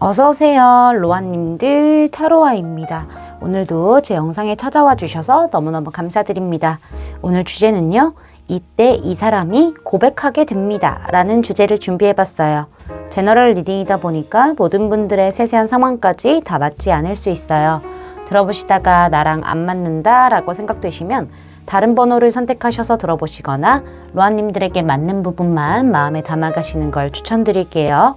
어서오세요. 로아님들 타로아입니다. 오늘도 제 영상에 찾아와 주셔서 너무너무 감사드립니다. 오늘 주제는요, 이때 이 사람이 고백하게 됩니다 라는 주제를 준비해봤어요. 제너럴 리딩이다 보니까 모든 분들의 세세한 상황까지 다 맞지 않을 수 있어요. 들어보시다가 나랑 안 맞는다 라고 생각되시면 다른 번호를 선택하셔서 들어보시거나 로아님들에게 맞는 부분만 마음에 담아가시는 걸 추천드릴게요.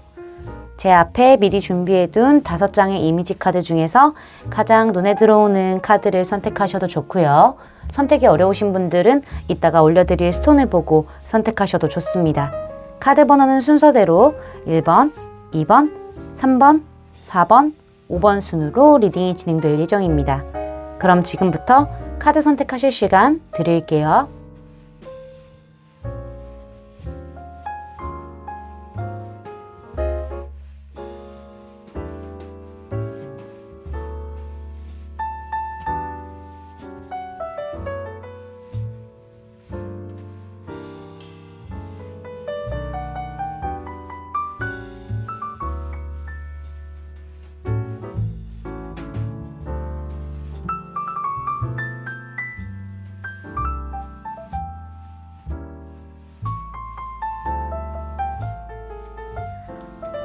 제 앞에 미리 준비해둔 5장의 이미지 카드 중에서 가장 눈에 들어오는 카드를 선택하셔도 좋고요. 선택이 어려우신 분들은 이따가 올려드릴 스톤을 보고 선택하셔도 좋습니다. 카드 번호는 순서대로 1번, 2번, 3번, 4번, 5번 순으로 리딩이 진행될 예정입니다. 그럼 지금부터 카드 선택하실 시간 드릴게요.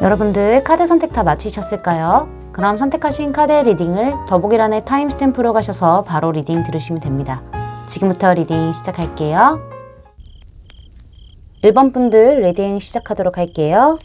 여러분들 카드 선택 다 마치셨을까요? 그럼 선택하신 카드의 리딩을 더보기란에 타임스탬프로 가셔서 바로 리딩 들으시면 됩니다. 지금부터 리딩 시작할게요. 1번 분들 리딩 시작하도록 할게요.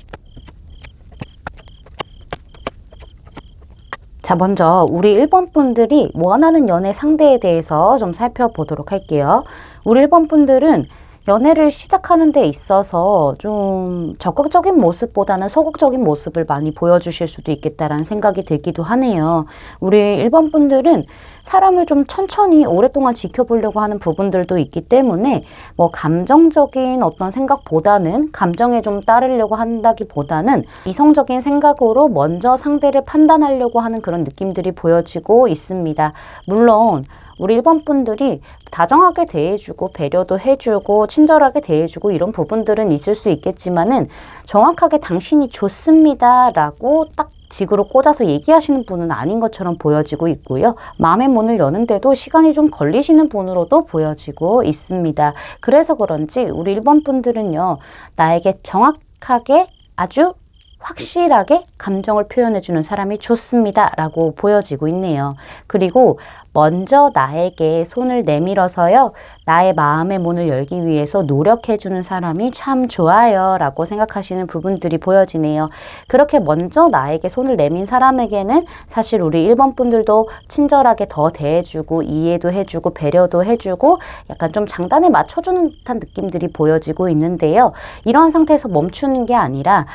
자, 먼저 우리 1번 분들이 원하는 연애 상대에 대해서 좀 살펴보도록 할게요. 우리 1번 분들은 연애를 시작하는 데 있어서 좀 적극적인 모습보다는 소극적인 모습을 많이 보여주실 수도 있겠다라는 생각이 들기도 하네요. 우리 1번 분들은 사람을 좀 천천히 오랫동안 지켜보려고 하는 부분들도 있기 때문에 뭐 감정적인 어떤 생각보다는 감정에 좀 따르려고 한다기보다는 이성적인 생각으로 먼저 상대를 판단하려고 하는 그런 느낌들이 보여지고 있습니다. 물론 우리 1번 분들이 다정하게 대해주고 배려도 해주고 친절하게 대해주고 이런 부분들은 있을 수 있겠지만은 정확하게 당신이 좋습니다 라고 딱 직으로 꽂아서 얘기하시는 분은 아닌 것처럼 보여지고 있고요. 마음의 문을 여는데도 시간이 좀 걸리시는 분으로도 보여지고 있습니다. 그래서 그런지 우리 1번 분들은요, 나에게 정확하게 아주 확실하게 감정을 표현해주는 사람이 좋습니다 라고 보여지고 있네요. 그리고 먼저 나에게 손을 내밀어서요, 나의 마음의 문을 열기 위해서 노력해주는 사람이 참 좋아요 라고 생각하시는 부분들이 보여지네요. 그렇게 먼저 나에게 손을 내민 사람에게는 사실 우리 1번 분들도 친절하게 더 대해주고 이해도 해주고 배려도 해주고 약간 좀 장단에 맞춰주는 듯한 느낌들이 보여지고 있는데요. 이러한 상태에서 멈추는 게 아니라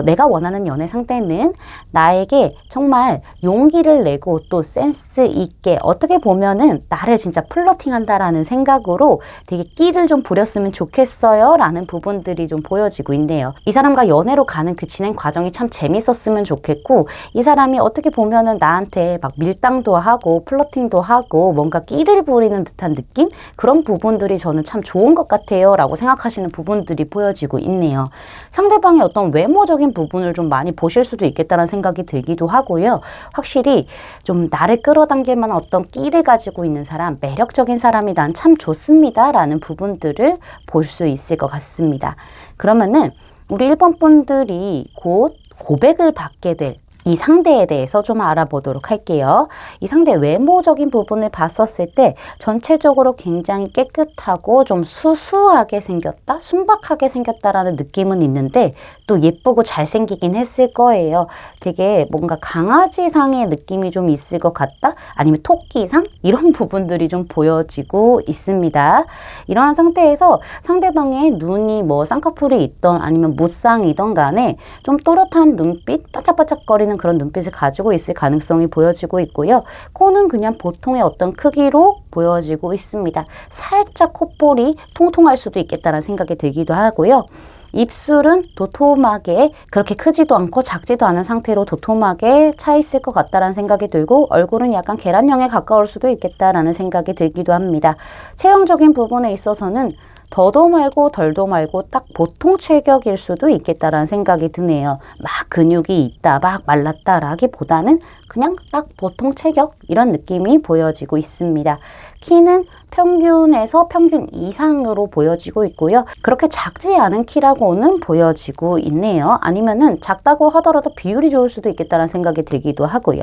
내가 원하는 연애 상태는 나에게 정말 용기를 내고 또 센스 있게 어떻게 보면은 나를 진짜 플러팅한다라는 생각으로 되게 끼를 좀 부렸으면 좋겠어요 라는 부분들이 좀 보여지고 있네요. 이 사람과 연애로 가는 그 진행 과정이 참 재밌었으면 좋겠고, 이 사람이 어떻게 보면은 나한테 막 밀당도 하고 플러팅도 하고 뭔가 끼를 부리는 듯한 느낌? 그런 부분들이 저는 참 좋은 것 같아요 라고 생각하시는 부분들이 보여지고 있네요. 상대방의 어떤 외모적인 부분을 좀 많이 보실 수도 있겠다는 생각이 들기도 하고요. 확실히 좀 나를 끌어당길 만한 어떤 끼를 가지고 있는 사람, 매력적인 사람이 난 참 좋습니다 라는 부분들을 볼 수 있을 것 같습니다. 그러면은 우리 1번 분들이 곧 고백을 받게 될 이 상대에 대해서 좀 알아보도록 할게요. 이 상대 외모적인 부분을 봤었을 때 전체적으로 굉장히 깨끗하고 좀 수수하게 생겼다, 순박하게 생겼다라는 느낌은 있는데 또 예쁘고 잘생기긴 했을 거예요. 되게 뭔가 강아지상의 느낌이 좀 있을 것 같다? 아니면 토끼상? 이런 부분들이 좀 보여지고 있습니다. 이러한 상태에서 상대방의 눈이 뭐 쌍꺼풀이 있던 아니면 무쌍이던 간에 좀 또렷한 눈빛, 반짝반짝거리는 그런 눈빛을 가지고 있을 가능성이 보여지고 있고요. 코는 그냥 보통의 어떤 크기로 보여지고 있습니다. 살짝 콧볼이 통통할 수도 있겠다는 생각이 들기도 하고요. 입술은 도톰하게 그렇게 크지도 않고 작지도 않은 상태로 도톰하게 차 있을 것 같다라는 생각이 들고, 얼굴은 약간 계란형에 가까울 수도 있겠다라는 생각이 들기도 합니다. 체형적인 부분에 있어서는 더도 말고 덜도 말고 딱 보통 체격일 수도 있겠다라는 생각이 드네요. 막 근육이 있다, 막 말랐다라기보다는 그냥 딱 보통 체격 이런 느낌이 보여지고 있습니다. 키는 평균에서 평균 이상으로 보여지고 있고요. 그렇게 작지 않은 키라고는 보여지고 있네요. 아니면은 작다고 하더라도 비율이 좋을 수도 있겠다는 생각이 들기도 하고요.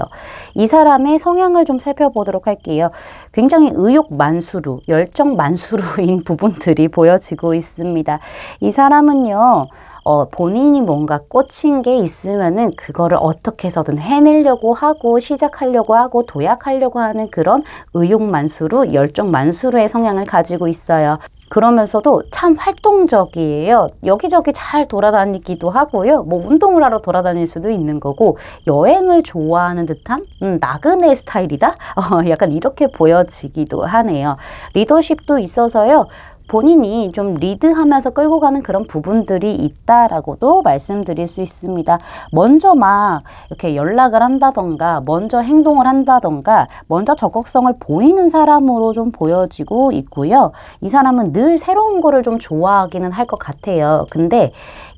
이 사람의 성향을 좀 살펴보도록 할게요. 굉장히 의욕 만수루, 열정 만수루인 부분들이 보여지고 있습니다. 이 사람은요. 본인이 뭔가 꽂힌 게 있으면은 그거를 어떻게 해서든 해내려고 하고 시작하려고 하고 도약하려고 하는 그런 의욕만수루, 열정만수루의 성향을 가지고 있어요. 그러면서도 참 활동적이에요. 여기저기 잘 돌아다니기도 하고요. 뭐 운동을 하러 돌아다닐 수도 있는 거고 여행을 좋아하는 듯한 나그네 스타일이다? 약간 이렇게 보여지기도 하네요. 리더십도 있어서요. 본인이 좀 리드하면서 끌고 가는 그런 부분들이 있다라고도 말씀드릴 수 있습니다. 먼저 막 이렇게 연락을 한다던가 먼저 행동을 한다던가 먼저 적극성을 보이는 사람으로 좀 보여지고 있고요. 이 사람은 늘 새로운 거를 좀 좋아하기는 할 것 같아요. 근데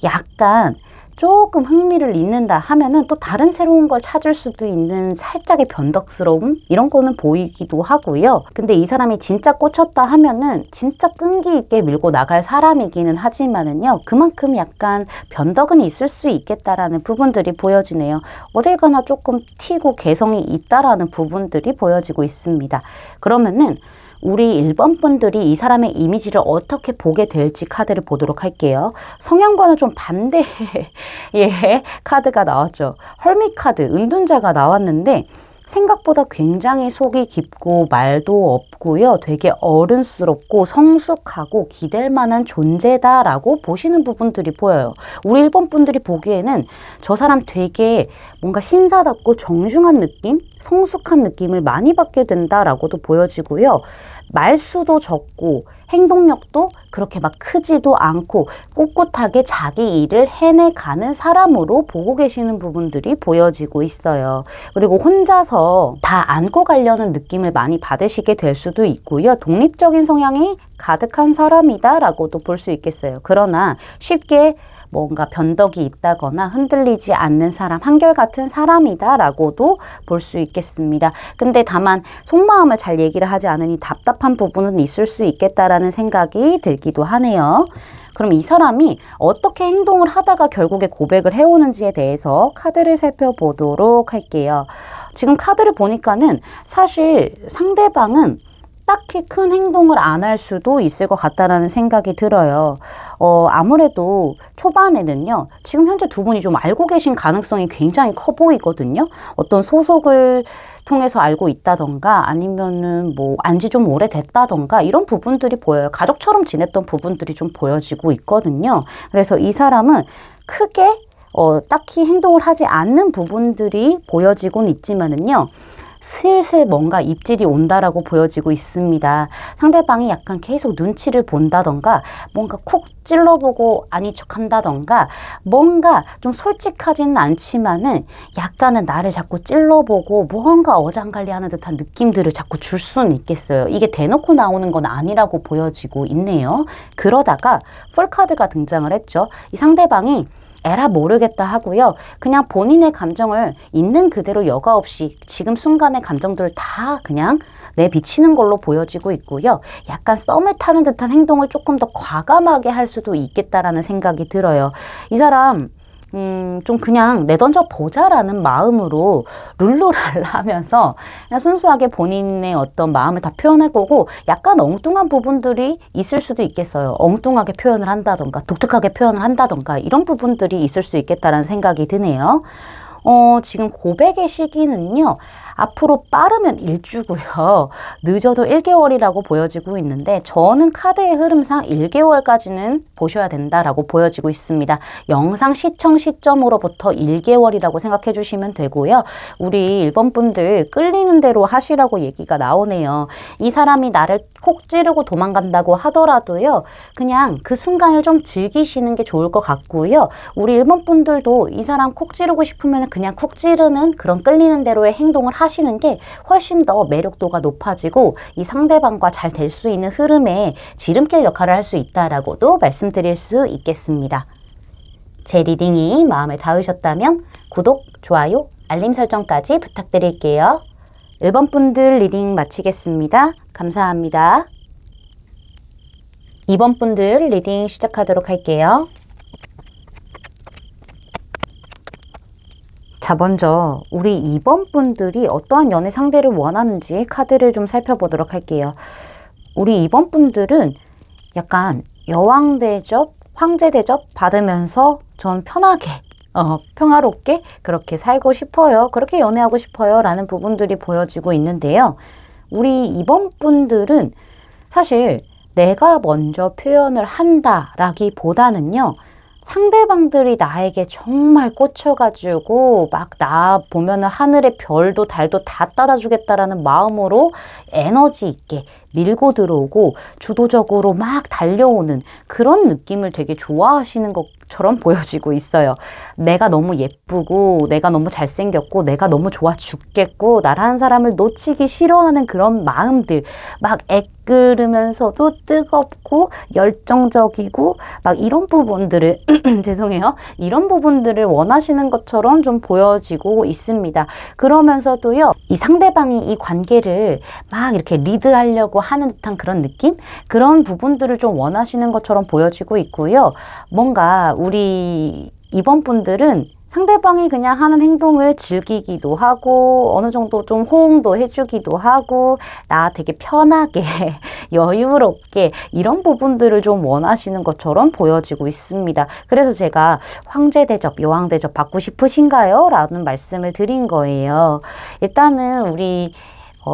약간 조금 흥미를 잃는다 하면은 또 다른 새로운 걸 찾을 수도 있는 살짝의 변덕스러움 이런 거는 보이기도 하고요. 근데 이 사람이 진짜 꽂혔다 하면은 진짜 끈기 있게 밀고 나갈 사람이기는 하지만은요. 그만큼 약간 변덕은 있을 수 있겠다라는 부분들이 보여지네요. 어딜 가나 조금 튀고 개성이 있다라는 부분들이 보여지고 있습니다. 그러면은 우리 1번 분들이 이 사람의 이미지를 어떻게 보게 될지 카드를 보도록 할게요. 성향과는 좀 반대의 카드가 나왔죠. 헐밋 카드, 은둔자가 나왔는데 생각보다 굉장히 속이 깊고 말도 없고요. 되게 어른스럽고 성숙하고 기댈 만한 존재다라고 보시는 부분들이 보여요. 우리 1번 분들이 보기에는 저 사람 되게 뭔가 신사답고 정중한 느낌, 성숙한 느낌을 많이 받게 된다라고도 보여지고요. 말수도 적고 행동력도 그렇게 막 크지도 않고 꿋꿋하게 자기 일을 해내가는 사람으로 보고 계시는 부분들이 보여지고 있어요. 그리고 혼자서 다 안고 가려는 느낌을 많이 받으시게 될 수도 있고요. 독립적인 성향이 가득한 사람이다라고도 볼 수 있겠어요. 그러나 쉽게 뭔가 변덕이 있다거나 흔들리지 않는 사람, 한결같은 사람이다라고도 볼 수 있겠습니다. 근데 다만 속마음을 잘 얘기를 하지 않으니 답답한 부분은 있을 수 있겠다라는 생각이 들기도 하네요. 그럼 이 사람이 어떻게 행동을 하다가 결국에 고백을 해오는지에 대해서 카드를 살펴보도록 할게요. 지금 카드를 보니까는 사실 상대방은 딱히 큰 행동을 안 할 수도 있을 것 같다라는 생각이 들어요. 아무래도 초반에는요, 지금 현재 두 분이 좀 알고 계신 가능성이 굉장히 커 보이거든요. 어떤 소속을 통해서 알고 있다던가 아니면은 뭐 안지 좀 오래됐다던가 이런 부분들이 보여요. 가족처럼 지냈던 부분들이 좀 보여지고 있거든요. 그래서 이 사람은 크게 딱히 행동을 하지 않는 부분들이 보여지곤 있지만은요. 슬슬 뭔가 입질이 온다라고 보여지고 있습니다. 상대방이 약간 계속 눈치를 본다던가 뭔가 쿡 찔러보고 아닌 척 한다던가 뭔가 좀 솔직하지는 않지만은 약간은 나를 자꾸 찔러보고 뭔가 어장관리하는 듯한 느낌들을 자꾸 줄 수는 있겠어요. 이게 대놓고 나오는 건 아니라고 보여지고 있네요. 그러다가 풀카드가 등장을 했죠. 이 상대방이 에라 모르겠다 하고요. 그냥 본인의 감정을 있는 그대로 여과 없이 지금 순간의 감정들을 다 그냥 내비치는 걸로 보여지고 있고요. 약간 썸을 타는 듯한 행동을 조금 더 과감하게 할 수도 있겠다라는 생각이 들어요. 이 사람 좀 그냥 내던져 보자라는 마음으로 룰루랄라 하면서 그냥 순수하게 본인의 어떤 마음을 다 표현할 거고 약간 엉뚱한 부분들이 있을 수도 있겠어요. 엉뚱하게 표현을 한다던가 독특하게 표현을 한다던가 이런 부분들이 있을 수 있겠다라는 생각이 드네요. 지금 고백의 시기는요. 앞으로 빠르면 1주고요. 늦어도 1개월이라고 보여지고 있는데 저는 카드의 흐름상 1개월까지는 보셔야 된다라고 보여지고 있습니다. 영상 시청 시점으로부터 1개월이라고 생각해 주시면 되고요. 우리 1번 분들 끌리는 대로 하시라고 얘기가 나오네요. 이 사람이 나를 콕 찌르고 도망간다고 하더라도요. 그냥 그 순간을 좀 즐기시는 게 좋을 것 같고요. 우리 1번 분들도 이 사람 콕 찌르고 싶으면 그냥 콕 찌르는 그런 끌리는 대로의 행동을 하시는 게 훨씬 더 매력도가 높아지고 이 상대방과 잘 될 수 있는 흐름에 지름길 역할을 할 수 있다라고도 말씀드릴 수 있겠습니다. 제 리딩이 마음에 닿으셨다면 구독, 좋아요, 알림 설정까지 부탁드릴게요. 1번 분들 리딩 마치겠습니다. 감사합니다. 2번 분들 리딩 시작하도록 할게요. 자, 먼저 우리 2번 분들이 어떠한 연애 상대를 원하는지 카드를 좀 살펴보도록 할게요. 우리 2번 분들은 약간 여왕 대접, 황제 대접 받으면서 전 편하게 평화롭게 그렇게 살고 싶어요. 그렇게 연애하고 싶어요. 라는 부분들이 보여지고 있는데요. 우리 2번 분들은 사실 내가 먼저 표현을 한다라기보다는요. 상대방들이 나에게 정말 꽂혀가지고 막 나 보면은 하늘의 별도 달도 다 따라주겠다라는 마음으로 에너지 있게 밀고 들어오고 주도적으로 막 달려오는 그런 느낌을 되게 좋아하시는 것처럼 보여지고 있어요. 내가 너무 예쁘고 내가 너무 잘생겼고 내가 너무 좋아 죽겠고 나라는 사람을 놓치기 싫어하는 그런 마음들 막 애끓으면서도 뜨겁고 열정적이고 막 이런 부분들을 죄송해요. 이런 부분들을 원하시는 것처럼 좀 보여지고 있습니다. 그러면서도요. 이 상대방이 이 관계를 막 이렇게 리드하려고 하는 듯한 그런 느낌? 그런 부분들을 좀 원하시는 것처럼 보여지고 있고요. 뭔가 우리 이번 분들은 상대방이 그냥 하는 행동을 즐기기도 하고 어느 정도 좀 호응도 해주기도 하고 나 되게 편하게 여유롭게 이런 부분들을 좀 원하시는 것처럼 보여지고 있습니다. 그래서 제가 황제 대접, 여왕 대접 받고 싶으신가요? 라는 말씀을 드린 거예요. 일단은 우리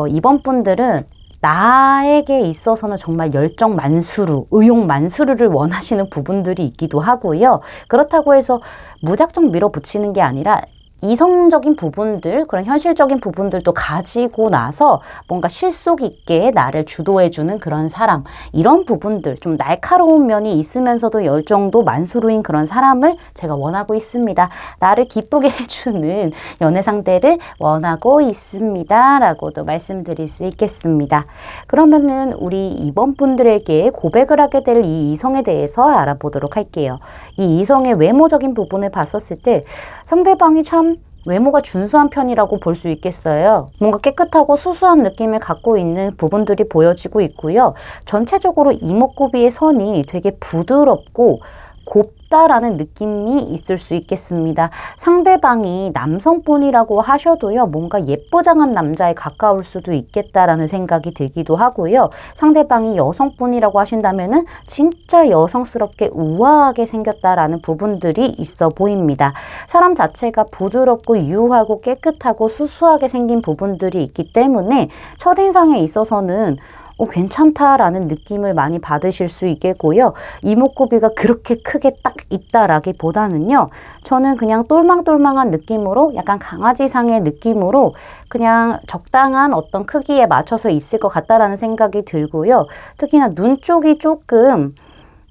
이번 분들은 나에게 있어서는 정말 열정 만수루, 의욕 만수루를 원하시는 부분들이 있기도 하고요. 그렇다고 해서 무작정 밀어붙이는 게 아니라 이성적인 부분들, 그런 현실적인 부분들도 가지고 나서 뭔가 실속 있게 나를 주도해주는 그런 사람, 이런 부분들, 좀 날카로운 면이 있으면서도 열정도 만수르인 그런 사람을 제가 원하고 있습니다. 나를 기쁘게 해주는 연애 상대를 원하고 있습니다. 라고도 말씀드릴 수 있겠습니다. 그러면은 우리 이번 분들에게 고백을 하게 될 이 이성에 대해서 알아보도록 할게요. 이 이성의 외모적인 부분을 봤었을 때 상대방이 참 외모가 준수한 편이라고 볼 수 있겠어요. 뭔가 깨끗하고 수수한 느낌을 갖고 있는 부분들이 보여지고 있고요. 전체적으로 이목구비의 선이 되게 부드럽고 곱다라는 느낌이 있을 수 있겠습니다. 상대방이 남성분이라고 하셔도요. 뭔가 예쁘장한 남자에 가까울 수도 있겠다라는 생각이 들기도 하고요. 상대방이 여성분이라고 하신다면은 진짜 여성스럽게 우아하게 생겼다라는 부분들이 있어 보입니다. 사람 자체가 부드럽고 유하고 깨끗하고 수수하게 생긴 부분들이 있기 때문에 첫인상에 있어서는 괜찮다라는 느낌을 많이 받으실 수 있겠고요. 이목구비가 그렇게 크게 딱 있다라기보다는요. 저는 그냥 똘망똘망한 느낌으로 약간 강아지상의 느낌으로 그냥 적당한 어떤 크기에 맞춰서 있을 것 같다라는 생각이 들고요. 특히나 눈 쪽이 조금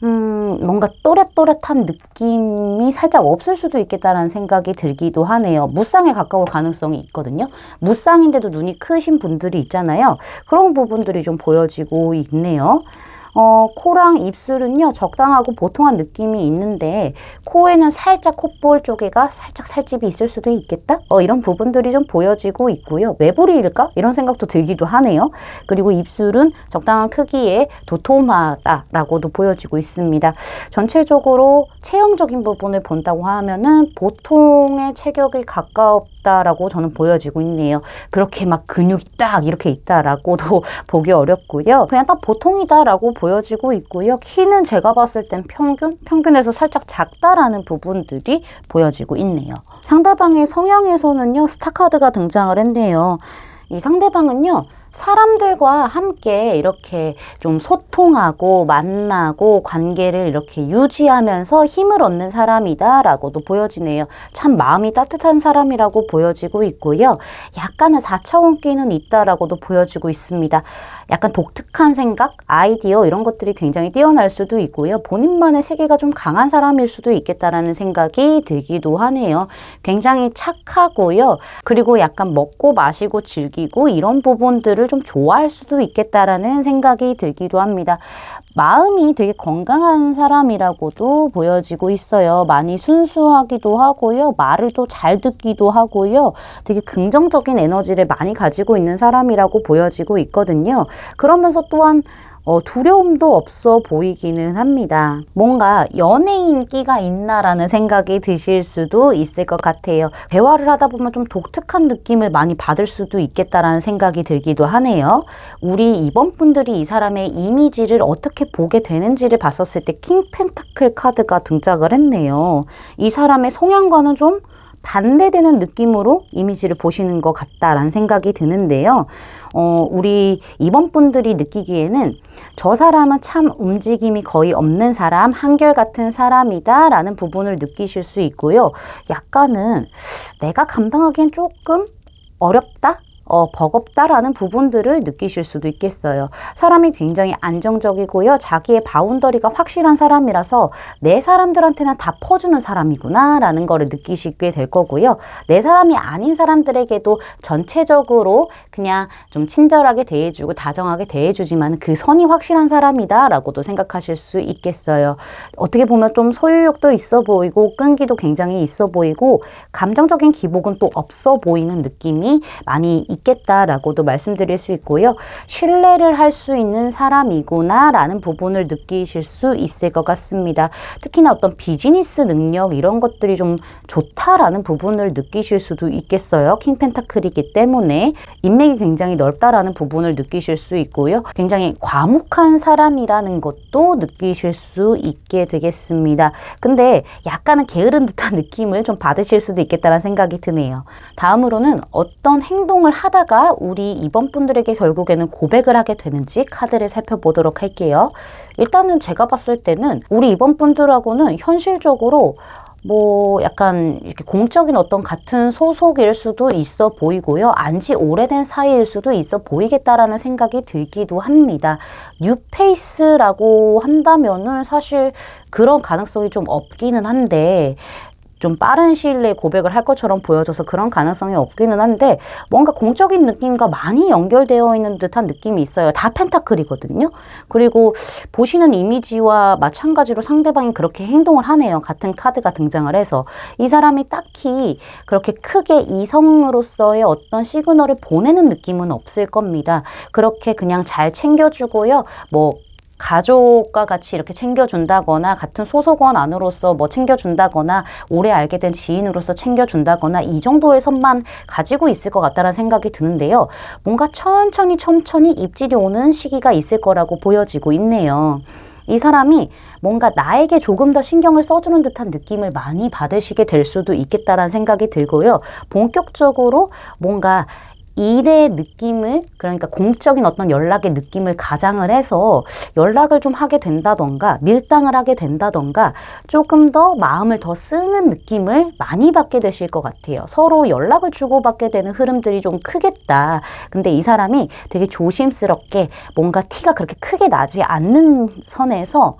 뭔가 또렷또렷한 느낌이 살짝 없을 수도 있겠다라는 생각이 들기도 하네요. 무쌍에 가까울 가능성이 있거든요. 무쌍인데도 눈이 크신 분들이 있잖아요. 그런 부분들이 좀 보여지고 있네요. 코랑 입술은요, 적당하고 보통한 느낌이 있는데, 코에는 살짝 콧볼 쪽에가 살짝 살집이 있을 수도 있겠다? 이런 부분들이 좀 보여지고 있고요. 매부리일까? 이런 생각도 들기도 하네요. 그리고 입술은 적당한 크기에 도톰하다라고도 보여지고 있습니다. 전체적으로 체형적인 부분을 본다고 하면은 보통의 체격에 가까웠다라고 저는 보여지고 있네요. 그렇게 막 근육이 딱 이렇게 있다라고도 보기 어렵고요. 그냥 딱 보통이다라고 보여지고 있고요. 키는 제가 봤을 땐 평균에서 살짝 작다라는 부분들이 보여지고 있네요. 상대방의 성향에서는요, 스타카드가 등장을 했네요. 이 상대방은요, 사람들과 함께 이렇게 좀 소통하고 만나고 관계를 이렇게 유지하면서 힘을 얻는 사람이다라고도 보여지네요. 참 마음이 따뜻한 사람이라고 보여지고 있고요. 약간의 4차원기는 있다라고도 보여지고 있습니다. 약간 독특한 생각, 아이디어 이런 것들이 굉장히 뛰어날 수도 있고요. 본인만의 세계가 좀 강한 사람일 수도 있겠다라는 생각이 들기도 하네요. 굉장히 착하고요. 그리고 약간 먹고 마시고 즐기고 이런 부분들을 좀 좋아할 수도 있겠다라는 생각이 들기도 합니다. 마음이 되게 건강한 사람이라고도 보여지고 있어요. 많이 순수하기도 하고요. 말을 또 잘 듣기도 하고요. 되게 긍정적인 에너지를 많이 가지고 있는 사람이라고 보여지고 있거든요. 그러면서 또한 두려움도 없어 보이기는 합니다. 뭔가 연예인 끼가 있나라는 생각이 드실 수도 있을 것 같아요. 대화를 하다 보면 좀 독특한 느낌을 많이 받을 수도 있겠다라는 생각이 들기도 하네요. 우리 2번 분들이 이 사람의 이미지를 어떻게 보게 되는지를 봤었을 때 킹 펜타클 카드가 등장을 했네요. 이 사람의 성향과는 좀 반대되는 느낌으로 이미지를 보시는 것 같다라는 생각이 드는데요. 우리 2번 분들이 느끼기에는 저 사람은 참 움직임이 거의 없는 사람, 한결같은 사람이다 라는 부분을 느끼실 수 있고요. 약간은 내가 감당하기엔 조금 어렵다? 버겁다라는 부분들을 느끼실 수도 있겠어요. 사람이 굉장히 안정적이고요. 자기의 바운더리가 확실한 사람이라서 내 사람들한테는 다 퍼주는 사람이구나 라는 거를 느끼시게 될 거고요. 내 사람이 아닌 사람들에게도 전체적으로 그냥 좀 친절하게 대해주고 다정하게 대해주지만 그 선이 확실한 사람이다 라고도 생각하실 수 있겠어요. 어떻게 보면 좀 소유욕도 있어 보이고 끈기도 굉장히 있어 보이고 감정적인 기복은 또 없어 보이는 느낌이 많이 있겠다라고도 말씀드릴 수 있고요. 신뢰를 할 수 있는 사람이구나 라는 부분을 느끼실 수 있을 것 같습니다. 특히나 어떤 비즈니스 능력 이런 것들이 좀 좋다라는 부분을 느끼실 수도 있겠어요. 킹 펜타클이기 때문에 인맥이 굉장히 넓다라는 부분을 느끼실 수 있고요. 굉장히 과묵한 사람이라는 것도 느끼실 수 있게 되겠습니다. 근데 약간은 게으른 듯한 느낌을 좀 받으실 수도 있겠다는 생각이 드네요. 다음으로는 어떤 행동을 하다가 우리 2번 분들에게 결국에는 고백을 하게 되는지 카드를 살펴보도록 할게요. 일단은 제가 봤을 때는 우리 2번 분들하고는 현실적으로 약간 이렇게 공적인 어떤 같은 소속일 수도 있어 보이고요. 안지 오래된 사이일 수도 있어 보이겠다라는 생각이 들기도 합니다. 뉴페이스라고 한다면은 사실 그런 가능성이 좀 없기는 한데 좀 빠른 시일 내에 고백을 할 것처럼 보여져서 그런 가능성이 없기는 한데 뭔가 공적인 느낌과 많이 연결되어 있는 듯한 느낌이 있어요. 다 펜타클이거든요. 그리고 보시는 이미지와 마찬가지로 상대방이 그렇게 행동을 하네요. 같은 카드가 등장을 해서. 이 사람이 딱히 그렇게 크게 이성으로서의 어떤 시그널을 보내는 느낌은 없을 겁니다. 그렇게 그냥 잘 챙겨주고요. 가족과 같이 이렇게 챙겨준다거나 같은 소속원 안으로서 챙겨준다거나 오래 알게 된 지인으로서 챙겨준다거나 이 정도의 선만 가지고 있을 것 같다는 생각이 드는데요. 뭔가 천천히 입질이 오는 시기가 있을 거라고 보여지고 있네요. 이 사람이 뭔가 나에게 조금 더 신경을 써주는 듯한 느낌을 많이 받으시게 될 수도 있겠다라는 생각이 들고요. 본격적으로 뭔가 일의 느낌을, 그러니까 공적인 어떤 연락의 느낌을 가장을 해서 연락을 좀 하게 된다던가 밀당을 하게 된다던가 조금 더 마음을 더 쓰는 느낌을 많이 받게 되실 것 같아요. 서로 연락을 주고받게 되는 흐름들이 좀 크겠다. 근데 이 사람이 되게 조심스럽게 뭔가 티가 그렇게 크게 나지 않는 선에서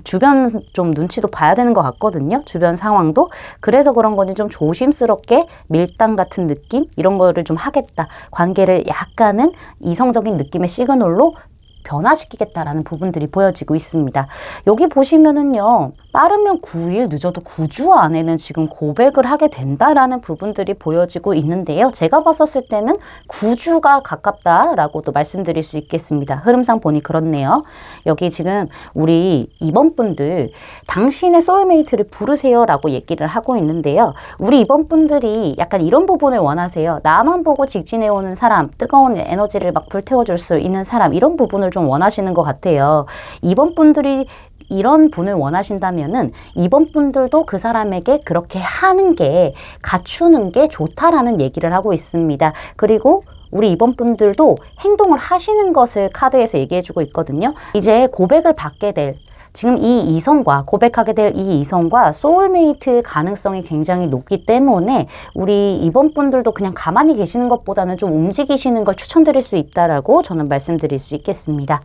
주변 좀 눈치도 봐야 되는 것 같거든요. 주변 상황도. 그래서 그런 건지 좀 조심스럽게 밀당 같은 느낌? 이런 거를 좀 하겠다. 관계를 약간은 이성적인 느낌의 시그널로 변화시키겠다라는 부분들이 보여지고 있습니다. 여기 보시면은요. 빠르면 9일, 늦어도 9주 안에는 지금 고백을 하게 된다라는 부분들이 보여지고 있는데요. 제가 봤었을 때는 9주가 가깝다라고도 말씀드릴 수 있겠습니다. 흐름상 보니 그렇네요. 여기 지금 우리 2번 분들 당신의 소울메이트를 부르세요라고 얘기를 하고 있는데요. 우리 2번 분들이 약간 이런 부분을 원하세요. 나만 보고 직진해오는 사람, 뜨거운 에너지를 막 불태워줄 수 있는 사람 이런 부분을 좀 원하시는 것 같아요. 2번 분들이 이런 분을 원하신다면은 2번 분들도 그 사람에게 그렇게 하는 게 갖추는 게 좋다라는 얘기를 하고 있습니다. 그리고 우리 이번 분들도 행동을 하시는 것을 카드에서 얘기해주고 있거든요. 이제 고백을 받게 될 지금 이 이성과 고백하게 될 이 이성과 소울메이트의 가능성이 굉장히 높기 때문에 우리 이번 분들도 그냥 가만히 계시는 것보다는 좀 움직이시는 걸 추천드릴 수 있다라고 저는 말씀드릴 수 있겠습니다.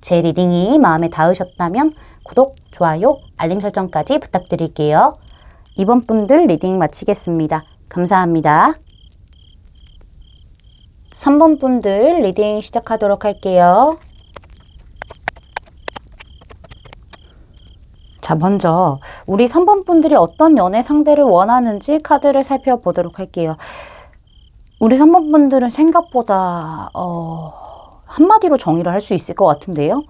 제 리딩이 마음에 닿으셨다면 구독, 좋아요, 알림 설정까지 부탁드릴게요. 이번 분들 리딩 마치겠습니다. 감사합니다. 3번 분들 리딩 시작하도록 할게요. 자, 먼저 우리 3번 분들이 어떤 연애 상대를 원하는지 카드를 살펴보도록 할게요. 우리 3번 분들은 생각보다 한마디로 정의를 할 수 있을 것 같은데요.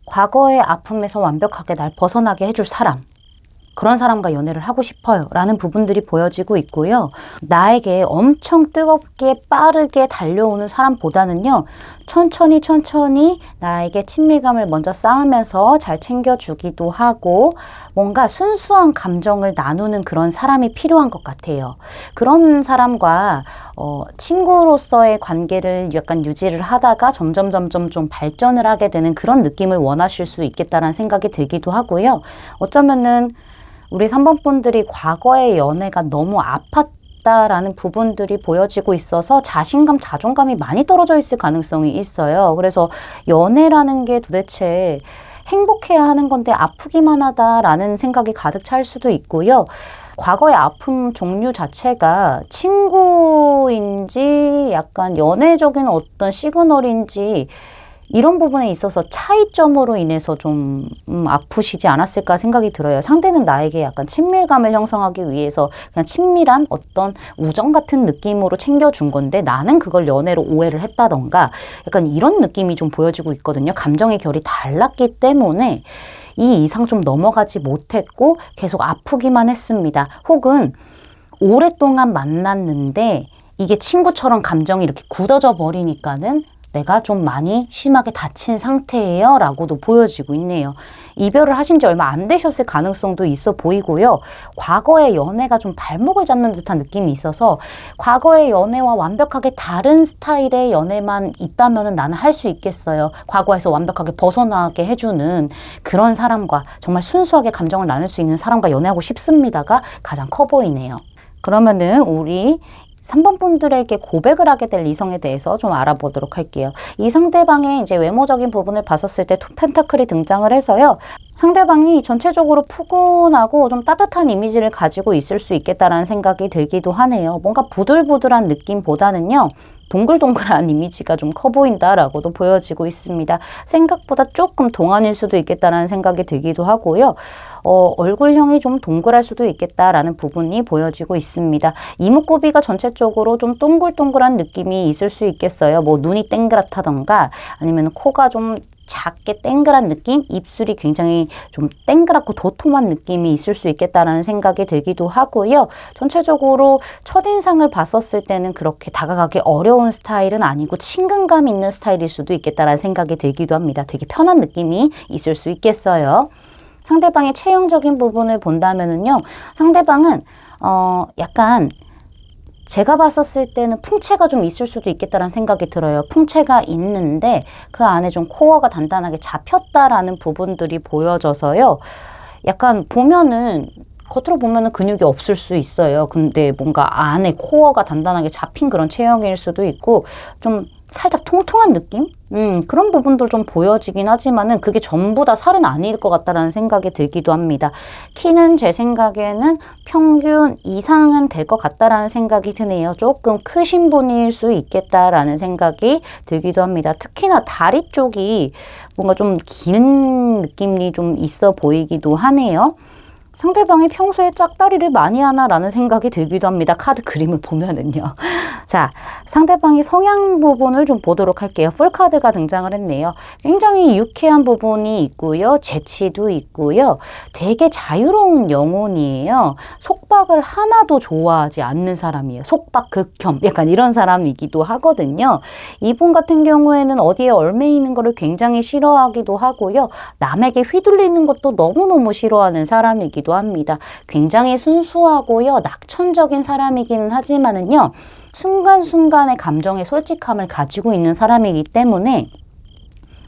과거의 아픔에서 완벽하게 날 벗어나게 해줄 사람, 그런 사람과 연애를 하고 싶어요 라는 부분들이 보여지고 있고요. 나에게 엄청 뜨겁게 빠르게 달려오는 사람보다는요, 천천히 나에게 친밀감을 먼저 쌓으면서 잘 챙겨주기도 하고 뭔가 순수한 감정을 나누는 그런 사람이 필요한 것 같아요. 그런 사람과 친구로서의 관계를 약간 유지를 하다가 점점 좀 발전을 하게 되는 그런 느낌을 원하실 수 있겠다라는 생각이 들기도 하고요. 어쩌면은 우리 3번 분들이 과거의 연애가 너무 아팠다라는 부분들이 보여지고 있어서 자신감, 자존감이 많이 떨어져 있을 가능성이 있어요. 그래서 연애라는 게 도대체 행복해야 하는 건데 아프기만 하다라는 생각이 가득 찰 수도 있고요. 과거의 아픔 종류 자체가 친구인지 약간 연애적인 어떤 시그널인지 이런 부분에 있어서 차이점으로 인해서 좀 아프시지 않았을까 생각이 들어요. 상대는 나에게 약간 친밀감을 형성하기 위해서 그냥 친밀한 어떤 우정 같은 느낌으로 챙겨준 건데 나는 그걸 연애로 오해를 했다던가 약간 이런 느낌이 좀 보여지고 있거든요. 감정의 결이 달랐기 때문에 이 이상 좀 넘어가지 못했고 계속 아프기만 했습니다. 혹은 오랫동안 만났는데 이게 친구처럼 감정이 이렇게 굳어져 버리니까는 내가 좀 많이 심하게 다친 상태예요 라고도 보여지고 있네요. 이별을 하신 지 얼마 안 되셨을 가능성도 있어 보이고요. 과거의 연애가 좀 발목을 잡는 듯한 느낌이 있어서 과거의 연애와 완벽하게 다른 스타일의 연애만 있다면 나는 할 수 있겠어요. 과거에서 완벽하게 벗어나게 해주는 그런 사람과 정말 순수하게 감정을 나눌 수 있는 사람과 연애하고 싶습니다가 가장 커 보이네요. 그러면은 우리 3번 분들에게 고백을 하게 될 이성에 대해서 좀 알아보도록 할게요. 이 상대방의 이제 외모적인 부분을 봤었을 때 투 펜타클이 등장을 해서요. 상대방이 전체적으로 푸근하고 좀 따뜻한 이미지를 가지고 있을 수 있겠다라는 생각이 들기도 하네요. 뭔가 부들부들한 느낌보다는요. 동글동글한 이미지가 좀 커 보인다라고도 보여지고 있습니다. 생각보다 조금 동안일 수도 있겠다라는 생각이 들기도 하고요. 얼굴형이 좀 동글할 수도 있겠다라는 부분이 보여지고 있습니다. 이목구비가 전체적으로 좀 동글동글한 느낌이 있을 수 있겠어요. 뭐 눈이 땡그랗다던가 아니면 코가 좀 작게 땡그란 느낌? 입술이 굉장히 좀 땡그랗고 도톰한 느낌이 있을 수 있겠다라는 생각이 들기도 하고요. 전체적으로 첫인상을 봤었을 때는 그렇게 다가가기 어려운 스타일은 아니고 친근감 있는 스타일일 수도 있겠다라는 생각이 들기도 합니다. 되게 편한 느낌이 있을 수 있겠어요. 상대방의 체형적인 부분을 본다면은요. 상대방은 약간 제가 봤었을 때는 풍채가 좀 있을 수도 있겠다라는 생각이 들어요. 풍채가 있는데 그 안에 좀 코어가 단단하게 잡혔다라는 부분들이 보여져서요. 약간 보면은 겉으로 보면은 근육이 없을 수 있어요. 근데 뭔가 안에 코어가 단단하게 잡힌 그런 체형일 수도 있고 좀 살짝 통통한 느낌? 그런 부분도 좀 보여지긴 하지만은 그게 전부 다 살은 아닐 것 같다라는 생각이 들기도 합니다. 키는 제 생각에는 평균 이상은 될 것 같다라는 생각이 드네요. 조금 크신 분일 수 있겠다라는 생각이 들기도 합니다. 특히나 다리 쪽이 뭔가 좀 긴 느낌이 좀 있어 보이기도 하네요. 상대방이 평소에 짝다리를 많이 하나라는 생각이 들기도 합니다. 카드 그림을 보면은요. 자, 상대방의 성향 부분을 좀 보도록 할게요. 풀카드가 등장을 했네요. 굉장히 유쾌한 부분이 있고요. 재치도 있고요. 되게 자유로운 영혼이에요. 속박을 하나도 좋아하지 않는 사람이에요. 속박 극혐. 약간 이런 사람이기도 하거든요. 이분 같은 경우에는 어디에 얽매이는 거를 굉장히 싫어하기도 하고요. 남에게 휘둘리는 것도 너무너무 싫어하는 사람이기도 합니다. 굉장히 순수하고요. 낙천적인 사람이기는 하지만은요. 순간순간의 감정의 솔직함을 가지고 있는 사람이기 때문에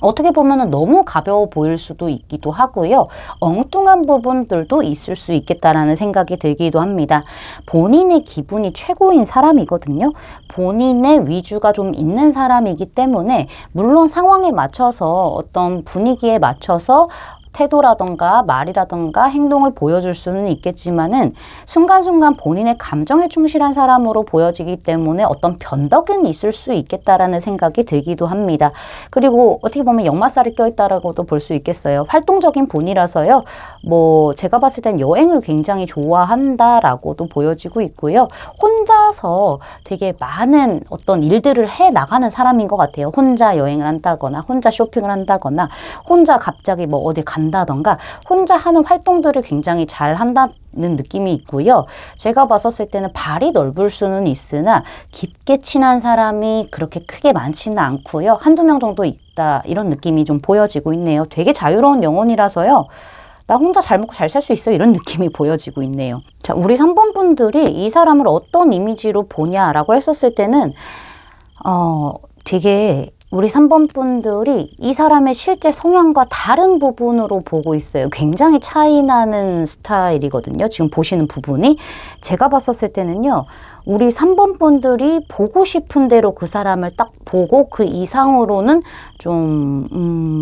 어떻게 보면 너무 가벼워 보일 수도 있기도 하고요. 엉뚱한 부분들도 있을 수 있겠다라는 생각이 들기도 합니다. 본인의 기분이 최고인 사람이거든요. 본인의 위주가 좀 있는 사람이기 때문에 물론 상황에 맞춰서 어떤 분위기에 맞춰서 태도라던가 말이라던가 행동을 보여줄 수는 있겠지만은 순간순간 본인의 감정에 충실한 사람으로 보여지기 때문에 어떤 변덕은 있을 수 있겠다라는 생각이 들기도 합니다. 그리고 어떻게 보면 역마살이 껴있다라고도 볼 수 있겠어요. 활동적인 분이라서요. 뭐 제가 봤을 땐 여행을 굉장히 좋아한다라고도 보여지고 있고요. 혼자서 되게 많은 어떤 일들을 해 나가는 사람인 것 같아요. 혼자 여행을 한다거나 혼자 쇼핑을 한다거나 혼자 갑자기 뭐 어디 간다던가 혼자 하는 활동들을 굉장히 잘 한다는 느낌이 있고요. 제가 봤었을 때는 발이 넓을 수는 있으나 깊게 친한 사람이 그렇게 크게 많지는 않고요. 한두 명 정도 있다 이런 느낌이 좀 보여지고 있네요. 되게 자유로운 영혼이라서요. 나 혼자 잘 먹고 잘 살 수 있어 이런 느낌이 보여지고 있네요. 자, 우리 3번 분들이 이 사람을 어떤 이미지로 보냐라고 했었을 때는 되게 우리 3번 분들이 이 사람의 실제 성향과 다른 부분으로 보고 있어요. 굉장히 차이 나는 스타일이거든요. 지금 보시는 부분이. 제가 봤었을 때는요. 우리 3번 분들이 보고 싶은 대로 그 사람을 딱 보고 그 이상으로는 좀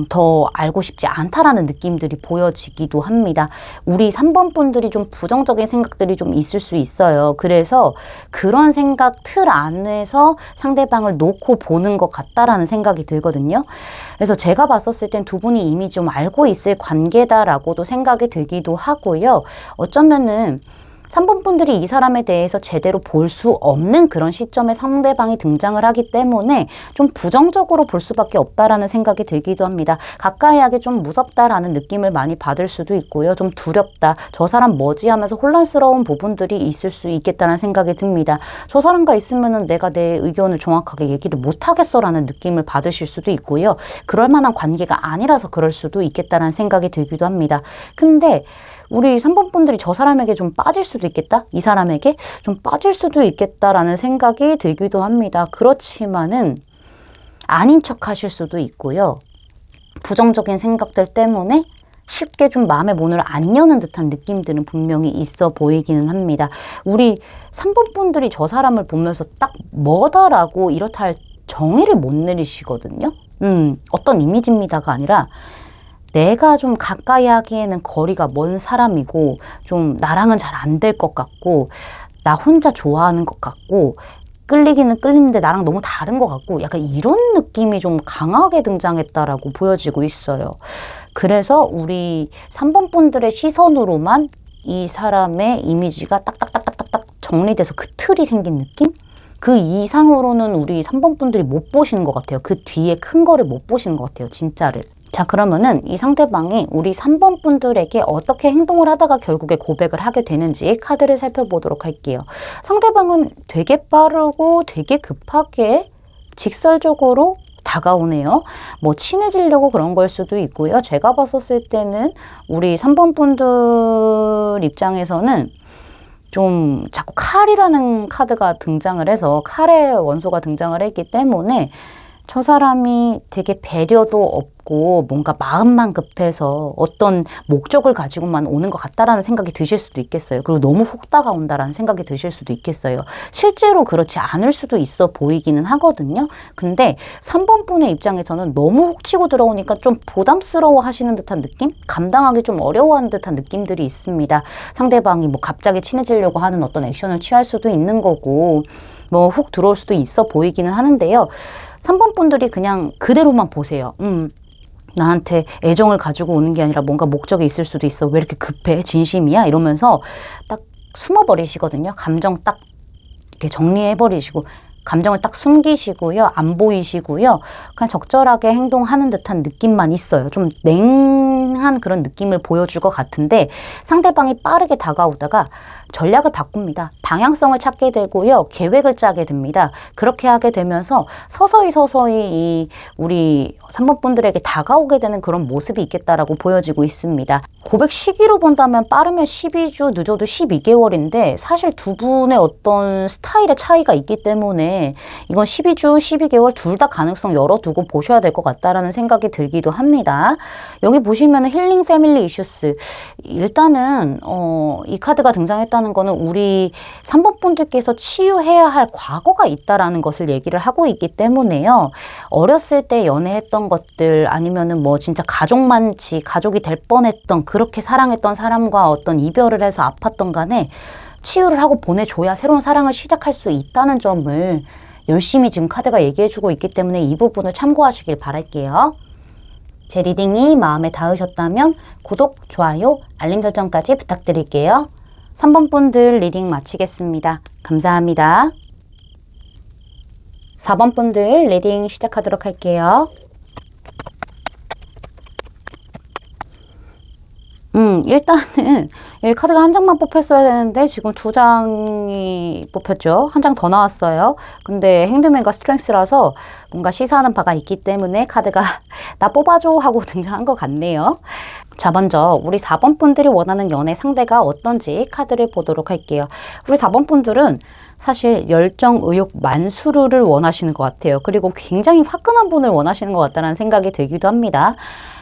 더 알고 싶지 않다라는 느낌들이 보여지기도 합니다. 우리 3번 분들이 좀 부정적인 생각들이 좀 있을 수 있어요. 그래서 그런 생각 틀 안에서 상대방을 놓고 보는 것 같다라는 생각이 들거든요. 그래서 제가 봤었을 땐 두 분이 이미 좀 알고 있을 관계다라고도 생각이 들기도 하고요. 어쩌면은 3번 분들이 이 사람에 대해서 제대로 볼 수 없는 그런 시점에 상대방이 등장을 하기 때문에 좀 부정적으로 볼 수밖에 없다라는 생각이 들기도 합니다. 가까이 하기 좀 무섭다라는 느낌을 많이 받을 수도 있고요. 좀 두렵다. 저 사람 뭐지 하면서 혼란스러운 부분들이 있을 수 있겠다는 생각이 듭니다. 저 사람과 있으면은 내가 내 의견을 정확하게 얘기를 못하겠어라는 느낌을 받으실 수도 있고요. 그럴 만한 관계가 아니라서 그럴 수도 있겠다는 생각이 들기도 합니다. 근데 우리 3번 분들이 저 사람에게 좀 빠질 수도 있겠다? 이 사람에게 좀 빠질 수도 있겠다라는 생각이 들기도 합니다. 그렇지만은 아닌 척 하실 수도 있고요. 부정적인 생각들 때문에 쉽게 좀 마음의 문을 안 여는 듯한 느낌들은 분명히 있어 보이기는 합니다. 우리 3번 분들이 저 사람을 보면서 딱 뭐다라고 이렇다 할 정의를 못 내리시거든요. 어떤 이미지입니다가 아니라 내가 좀 가까이 하기에는 거리가 먼 사람이고 좀 나랑은 잘 안 될 것 같고 나 혼자 좋아하는 것 같고 끌리기는 끌리는데 나랑 너무 다른 것 같고 약간 이런 느낌이 좀 강하게 등장했다라고 보여지고 있어요. 그래서 우리 3번 분들의 시선으로만 이 사람의 이미지가 딱딱딱딱딱 정리돼서 그 틀이 생긴 느낌? 그 이상으로는 우리 3번 분들이 못 보시는 것 같아요. 그 뒤에 큰 거를 못 보시는 것 같아요. 진짜를. 자, 그러면은 이 상대방이 우리 3번 분들에게 어떻게 행동을 하다가 결국에 고백을 하게 되는지 카드를 살펴보도록 할게요. 상대방은 되게 빠르고 되게 급하게 직설적으로 다가오네요. 뭐 친해지려고 그런 걸 수도 있고요. 제가 봤었을 때는 우리 3번 분들 입장에서는 좀 자꾸 칼이라는 카드가 등장을 해서 칼의 원소가 등장을 했기 때문에 저 사람이 되게 배려도 없고 뭔가 마음만 급해서 어떤 목적을 가지고만 오는 것 같다라는 생각이 드실 수도 있겠어요. 그리고 너무 훅 다가온다라는 생각이 드실 수도 있겠어요. 실제로 그렇지 않을 수도 있어 보이기는 하거든요. 근데 3번 분의 입장에서는 너무 훅 치고 들어오니까 좀 부담스러워 하시는 듯한 느낌? 감당하기 좀 어려워하는 듯한 느낌들이 있습니다. 상대방이 뭐 갑자기 친해지려고 하는 어떤 액션을 취할 수도 있는 거고 뭐 훅 들어올 수도 있어 보이기는 하는데요. 3번 분들이 그냥 그대로만 보세요. 나한테 애정을 가지고 오는 게 아니라 뭔가 목적이 있을 수도 있어. 왜 이렇게 급해? 진심이야? 이러면서 딱 숨어버리시거든요. 감정 딱 이렇게 정리해버리시고 감정을 딱 숨기시고요. 안 보이시고요. 그냥 적절하게 행동하는 듯한 느낌만 있어요. 좀 싱싱한 그런 느낌을 보여줄 것 같은데 상대방이 빠르게 다가오다가 전략을 바꿉니다. 방향성을 찾게 되고요. 계획을 짜게 됩니다. 그렇게 하게 되면서 서서히 이 우리 3번 분들에게 다가오게 되는 그런 모습이 있겠다라고 보여지고 있습니다. 고백 시기로 본다면 빠르면 12주, 늦어도 12개월인데 사실 두 분의 어떤 스타일의 차이가 있기 때문에 이건 12주, 12개월 둘 다 가능성 열어두고 보셔야 될 것 같다라는 생각이 들기도 합니다. 여기 보시면 힐링 패밀리 이슈스, 일단은 이 카드가 등장했다는 거는 우리 3번 분들께서 치유해야 할 과거가 있다라는 것을 얘기를 하고 있기 때문에요. 어렸을 때 연애했던 것들 아니면은 뭐 진짜 가족만치 가족이 될 뻔했던 그렇게 사랑했던 사람과 어떤 이별을 해서 아팠던 간에 치유를 하고 보내줘야 새로운 사랑을 시작할 수 있다는 점을 열심히 지금 카드가 얘기해주고 있기 때문에 이 부분을 참고하시길 바랄게요. 제 리딩이 마음에 닿으셨다면 구독, 좋아요, 알림 설정까지 부탁드릴게요. 3번 분들 리딩 마치겠습니다. 감사합니다. 4번 분들 리딩 시작하도록 할게요. 일단은 이 카드가 한 장만 뽑혔어야 되는데 지금 두 장이 뽑혔죠. 한 장 더 나왔어요. 근데 행드맨과 스트렝스라서 뭔가 시사하는 바가 있기 때문에 카드가 나 뽑아줘 하고 등장한 것 같네요. 자, 먼저 우리 4번 분들이 원하는 연애 상대가 어떤지 카드를 보도록 할게요. 우리 4번 분들은 사실 열정, 의욕, 만수르를 원하시는 것 같아요. 그리고 굉장히 화끈한 분을 원하시는 것 같다는 생각이 들기도 합니다.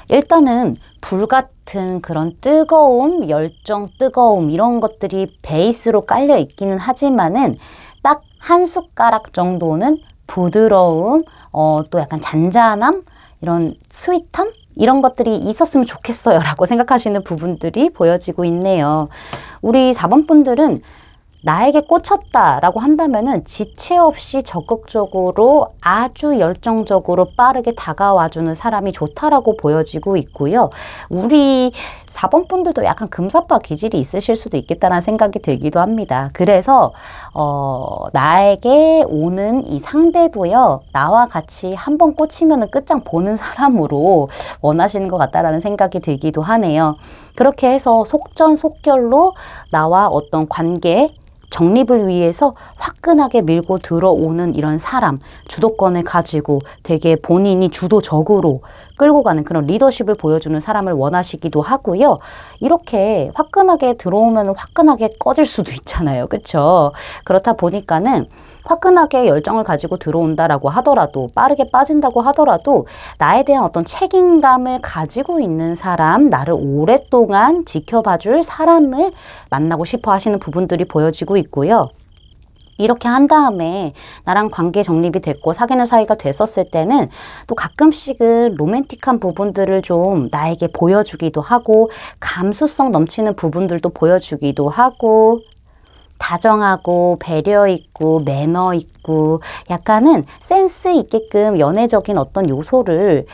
일단은 불같은 그런 뜨거움, 열정, 뜨거움 이런 것들이 베이스로 깔려 있기는 하지만은 딱 한 숟가락 정도는 부드러움, 또 약간 잔잔함, 이런 스윗함? 이런 것들이 있었으면 좋겠어요 라고 생각하시는 부분들이 보여지고 있네요. 우리 4번 분들은 나에게 꽂혔다라고 한다면은 지체 없이 적극적으로 아주 열정적으로 빠르게 다가와주는 사람이 좋다라고 보여지고 있고요. 우리 4번 분들도 약간 금사빠 기질이 있으실 수도 있겠다는 생각이 들기도 합니다. 그래서 나에게 오는 이 상대도요. 나와 같이 한번 꽂히면은 끝장 보는 사람으로 원하시는 것 같다라는 생각이 들기도 하네요. 그렇게 해서 속전속결로 나와 어떤 관계 정립을 위해서 화끈하게 밀고 들어오는 이런 사람, 주도권을 가지고 되게 본인이 주도적으로 끌고 가는 그런 리더십을 보여주는 사람을 원하시기도 하고요. 이렇게 화끈하게 들어오면 화끈하게 꺼질 수도 있잖아요. 그렇죠? 그렇다 보니까는 화끈하게 열정을 가지고 들어온다라고 하더라도 빠르게 빠진다고 하더라도 나에 대한 어떤 책임감을 가지고 있는 사람, 나를 오랫동안 지켜봐줄 사람을 만나고 싶어 하시는 부분들이 보여지고 있고요. 이렇게 한 다음에 나랑 관계 정립이 됐고 사귀는 사이가 됐었을 때는 또 가끔씩은 로맨틱한 부분들을 좀 나에게 보여주기도 하고 감수성 넘치는 부분들도 보여주기도 하고 다정하고 배려 있고 매너 있고 약간은 센스 있게끔 연애적인 어떤 요소를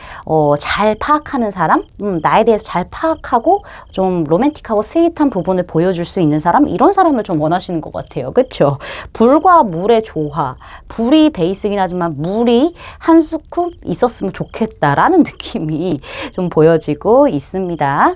잘 파악하는 사람, 나에 대해서 잘 파악하고 좀 로맨틱하고 스윗한 부분을 보여줄 수 있는 사람, 이런 사람을 좀 원하시는 것 같아요. 그렇죠? 불과 물의 조화, 불이 베이스긴 하지만 물이 한 스쿱 있었으면 좋겠다라는 느낌이 좀 보여지고 있습니다.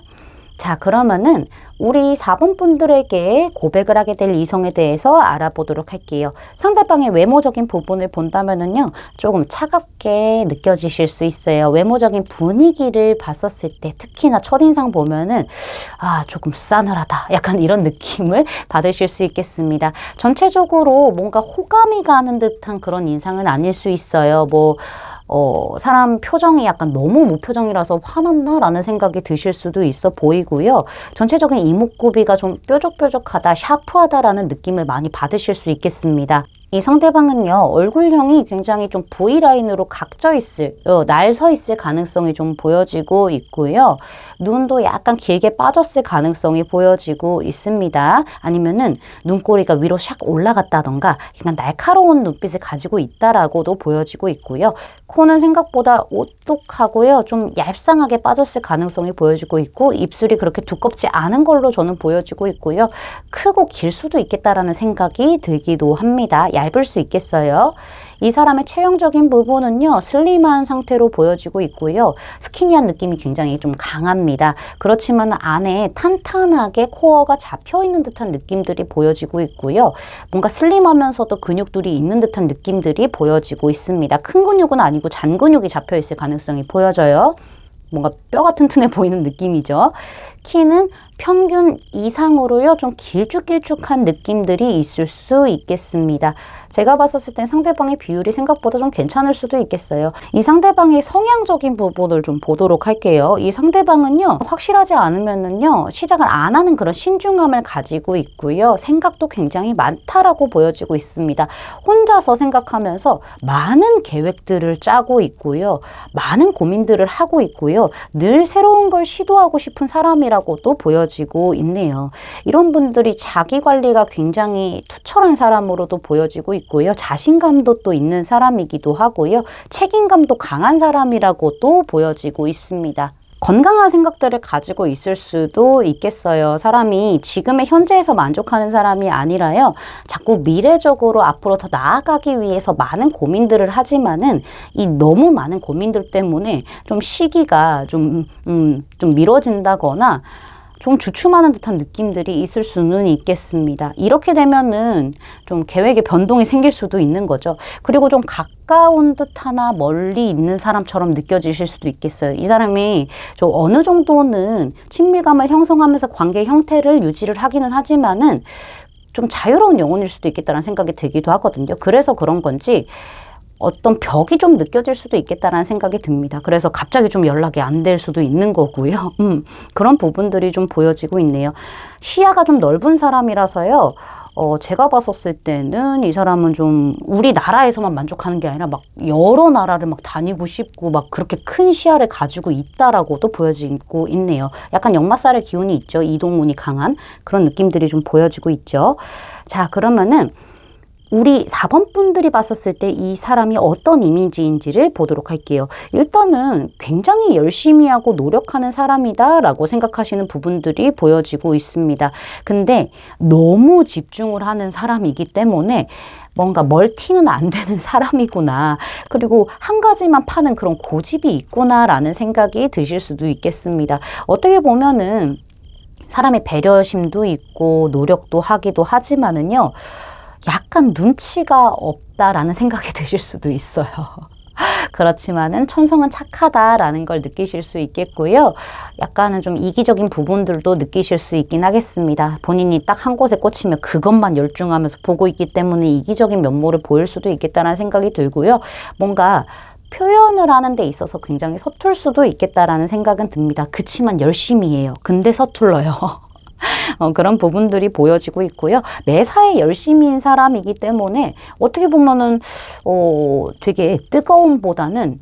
자, 그러면은 우리 4번 분들에게 고백을 하게 될 이성에 대해서 알아보도록 할게요. 상대방의 외모적인 부분을 본다면은요, 조금 차갑게 느껴지실 수 있어요. 외모적인 분위기를 봤었을 때, 특히나 첫인상 보면은, 조금 싸늘하다. 약간 이런 느낌을 받으실 수 있겠습니다. 전체적으로 뭔가 호감이 가는 듯한 그런 인상은 아닐 수 있어요. 사람 표정이 약간 너무 무표정이라서 화났나? 라는 생각이 드실 수도 있어 보이고요. 전체적인 이목구비가 좀 뾰족뾰족하다, 샤프하다라는 느낌을 많이 받으실 수 있겠습니다. 이 상대방은요, 얼굴형이 굉장히 좀 V라인으로 각져 있을, 날 서 있을 가능성이 좀 보여지고 있고요. 눈도 약간 길게 빠졌을 가능성이 보여지고 있습니다. 아니면은 눈꼬리가 위로 샥 올라갔다던가 그냥 날카로운 눈빛을 가지고 있다라고도 보여지고 있고요. 코는 생각보다 오똑하고요. 좀 얄쌍하게 빠졌을 가능성이 보여지고 있고 입술이 그렇게 두껍지 않은 걸로 저는 보여지고 있고요. 크고 길 수도 있겠다라는 생각이 들기도 합니다. 얇을 수 있겠어요. 이 사람의 체형적인 부분은요, 슬림한 상태로 보여지고 있고요. 스키니한 느낌이 굉장히 좀 강합니다. 그렇지만 안에 탄탄하게 코어가 잡혀있는 듯한 느낌들이 보여지고 있고요. 뭔가 슬림하면서도 근육들이 있는 듯한 느낌들이 보여지고 있습니다. 큰 근육은 아니고 잔 근육이 잡혀있을 가능성이 보여져요. 뭔가 뼈가 튼튼해 보이는 느낌이죠. 키는 평균 이상으로요, 좀 길쭉길쭉한 느낌들이 있을 수 있겠습니다. 제가 봤었을 땐 상대방의 비율이 생각보다 좀 괜찮을 수도 있겠어요. 이 상대방의 성향적인 부분을 좀 보도록 할게요. 이 상대방은요, 확실하지 않으면은요, 시작을 안 하는 그런 신중함을 가지고 있고요. 생각도 굉장히 많다라고 보여지고 있습니다. 혼자서 생각하면서 많은 계획들을 짜고 있고요. 많은 고민들을 하고 있고요. 늘 새로운 걸 시도하고 싶은 사람이라고도 보여지고 있네요. 이런 분들이 자기 관리가 굉장히 투철한 사람으로도 보여지고 있고요. 자신감도 또 있는 사람이기도 하고요. 책임감도 강한 사람이라고도 보여지고 있습니다. 건강한 생각들을 가지고 있을 수도 있겠어요. 사람이 지금의 현재에서 만족하는 사람이 아니라요. 자꾸 미래적으로 앞으로 더 나아가기 위해서 많은 고민들을 하지만은 이 너무 많은 고민들 때문에 좀 시기가 좀 미뤄진다거나 좀 주춤하는 듯한 느낌들이 있을 수는 있겠습니다. 이렇게 되면은 좀 계획에 변동이 생길 수도 있는 거죠. 그리고 좀 가까운 듯 하나 멀리 있는 사람처럼 느껴지실 수도 있겠어요. 이 사람이 좀 어느 정도는 친밀감을 형성하면서 관계 형태를 유지를 하기는 하지만은 좀 자유로운 영혼일 수도 있겠다는 생각이 들기도 하거든요. 그래서 그런 건지 어떤 벽이 좀 느껴질 수도 있겠다라는 생각이 듭니다. 그래서 갑자기 좀 연락이 안 될 수도 있는 거고요. 그런 부분들이 좀 보여지고 있네요. 시야가 좀 넓은 사람이라서요. 제가 봤었을 때는 이 사람은 좀 우리나라에서만 만족하는 게 아니라 막 여러 나라를 막 다니고 싶고 막 그렇게 큰 시야를 가지고 있다라고도 보여지고 있네요. 약간 역마살의 기운이 있죠. 이동운이 강한 그런 느낌들이 좀 보여지고 있죠. 자, 그러면은 우리 4번 분들이 봤었을 때 이 사람이 어떤 이미지인지를 보도록 할게요. 일단은 굉장히 열심히 하고 노력하는 사람이다 라고 생각하시는 부분들이 보여지고 있습니다. 근데 너무 집중을 하는 사람이기 때문에 뭔가 멀티는 안 되는 사람이구나. 그리고 한 가지만 파는 그런 고집이 있구나라는 생각이 드실 수도 있겠습니다. 어떻게 보면은 사람의 배려심도 있고 노력도 하기도 하지만은요. 약간 눈치가 없다라는 생각이 드실 수도 있어요. 그렇지만은 천성은 착하다라는 걸 느끼실 수 있겠고요. 약간은 좀 이기적인 부분들도 느끼실 수 있긴 하겠습니다. 본인이 딱 한 곳에 꽂히면 그것만 열중하면서 보고 있기 때문에 이기적인 면모를 보일 수도 있겠다는 생각이 들고요. 뭔가 표현을 하는 데 있어서 굉장히 서툴 수도 있겠다라는 생각은 듭니다. 그치만 열심히 해요. 근데 서툴러요. 그런 부분들이 보여지고 있고요. 매사에 열심히인 사람이기 때문에 어떻게 보면은 되게 뜨거움보다는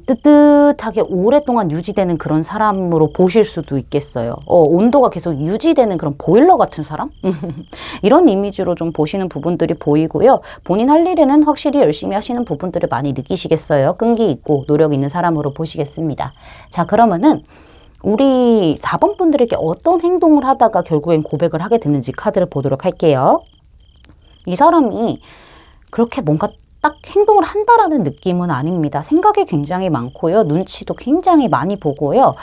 뜨뜻하게 오랫동안 유지되는 그런 사람으로 보실 수도 있겠어요. 온도가 계속 유지되는 그런 보일러 같은 사람? 이런 이미지로 좀 보시는 부분들이 보이고요. 본인 할 일에는 확실히 열심히 하시는 부분들을 많이 느끼시겠어요. 끈기 있고 노력 있는 사람으로 보시겠습니다. 자, 그러면은 우리 4번 분들에게 어떤 행동을 하다가 결국엔 고백을 하게 됐는지 카드를 보도록 할게요. 이 사람이 그렇게 뭔가 딱 행동을 한다라는 느낌은 아닙니다. 생각이 굉장히 많고요. 눈치도 굉장히 많이 보고요.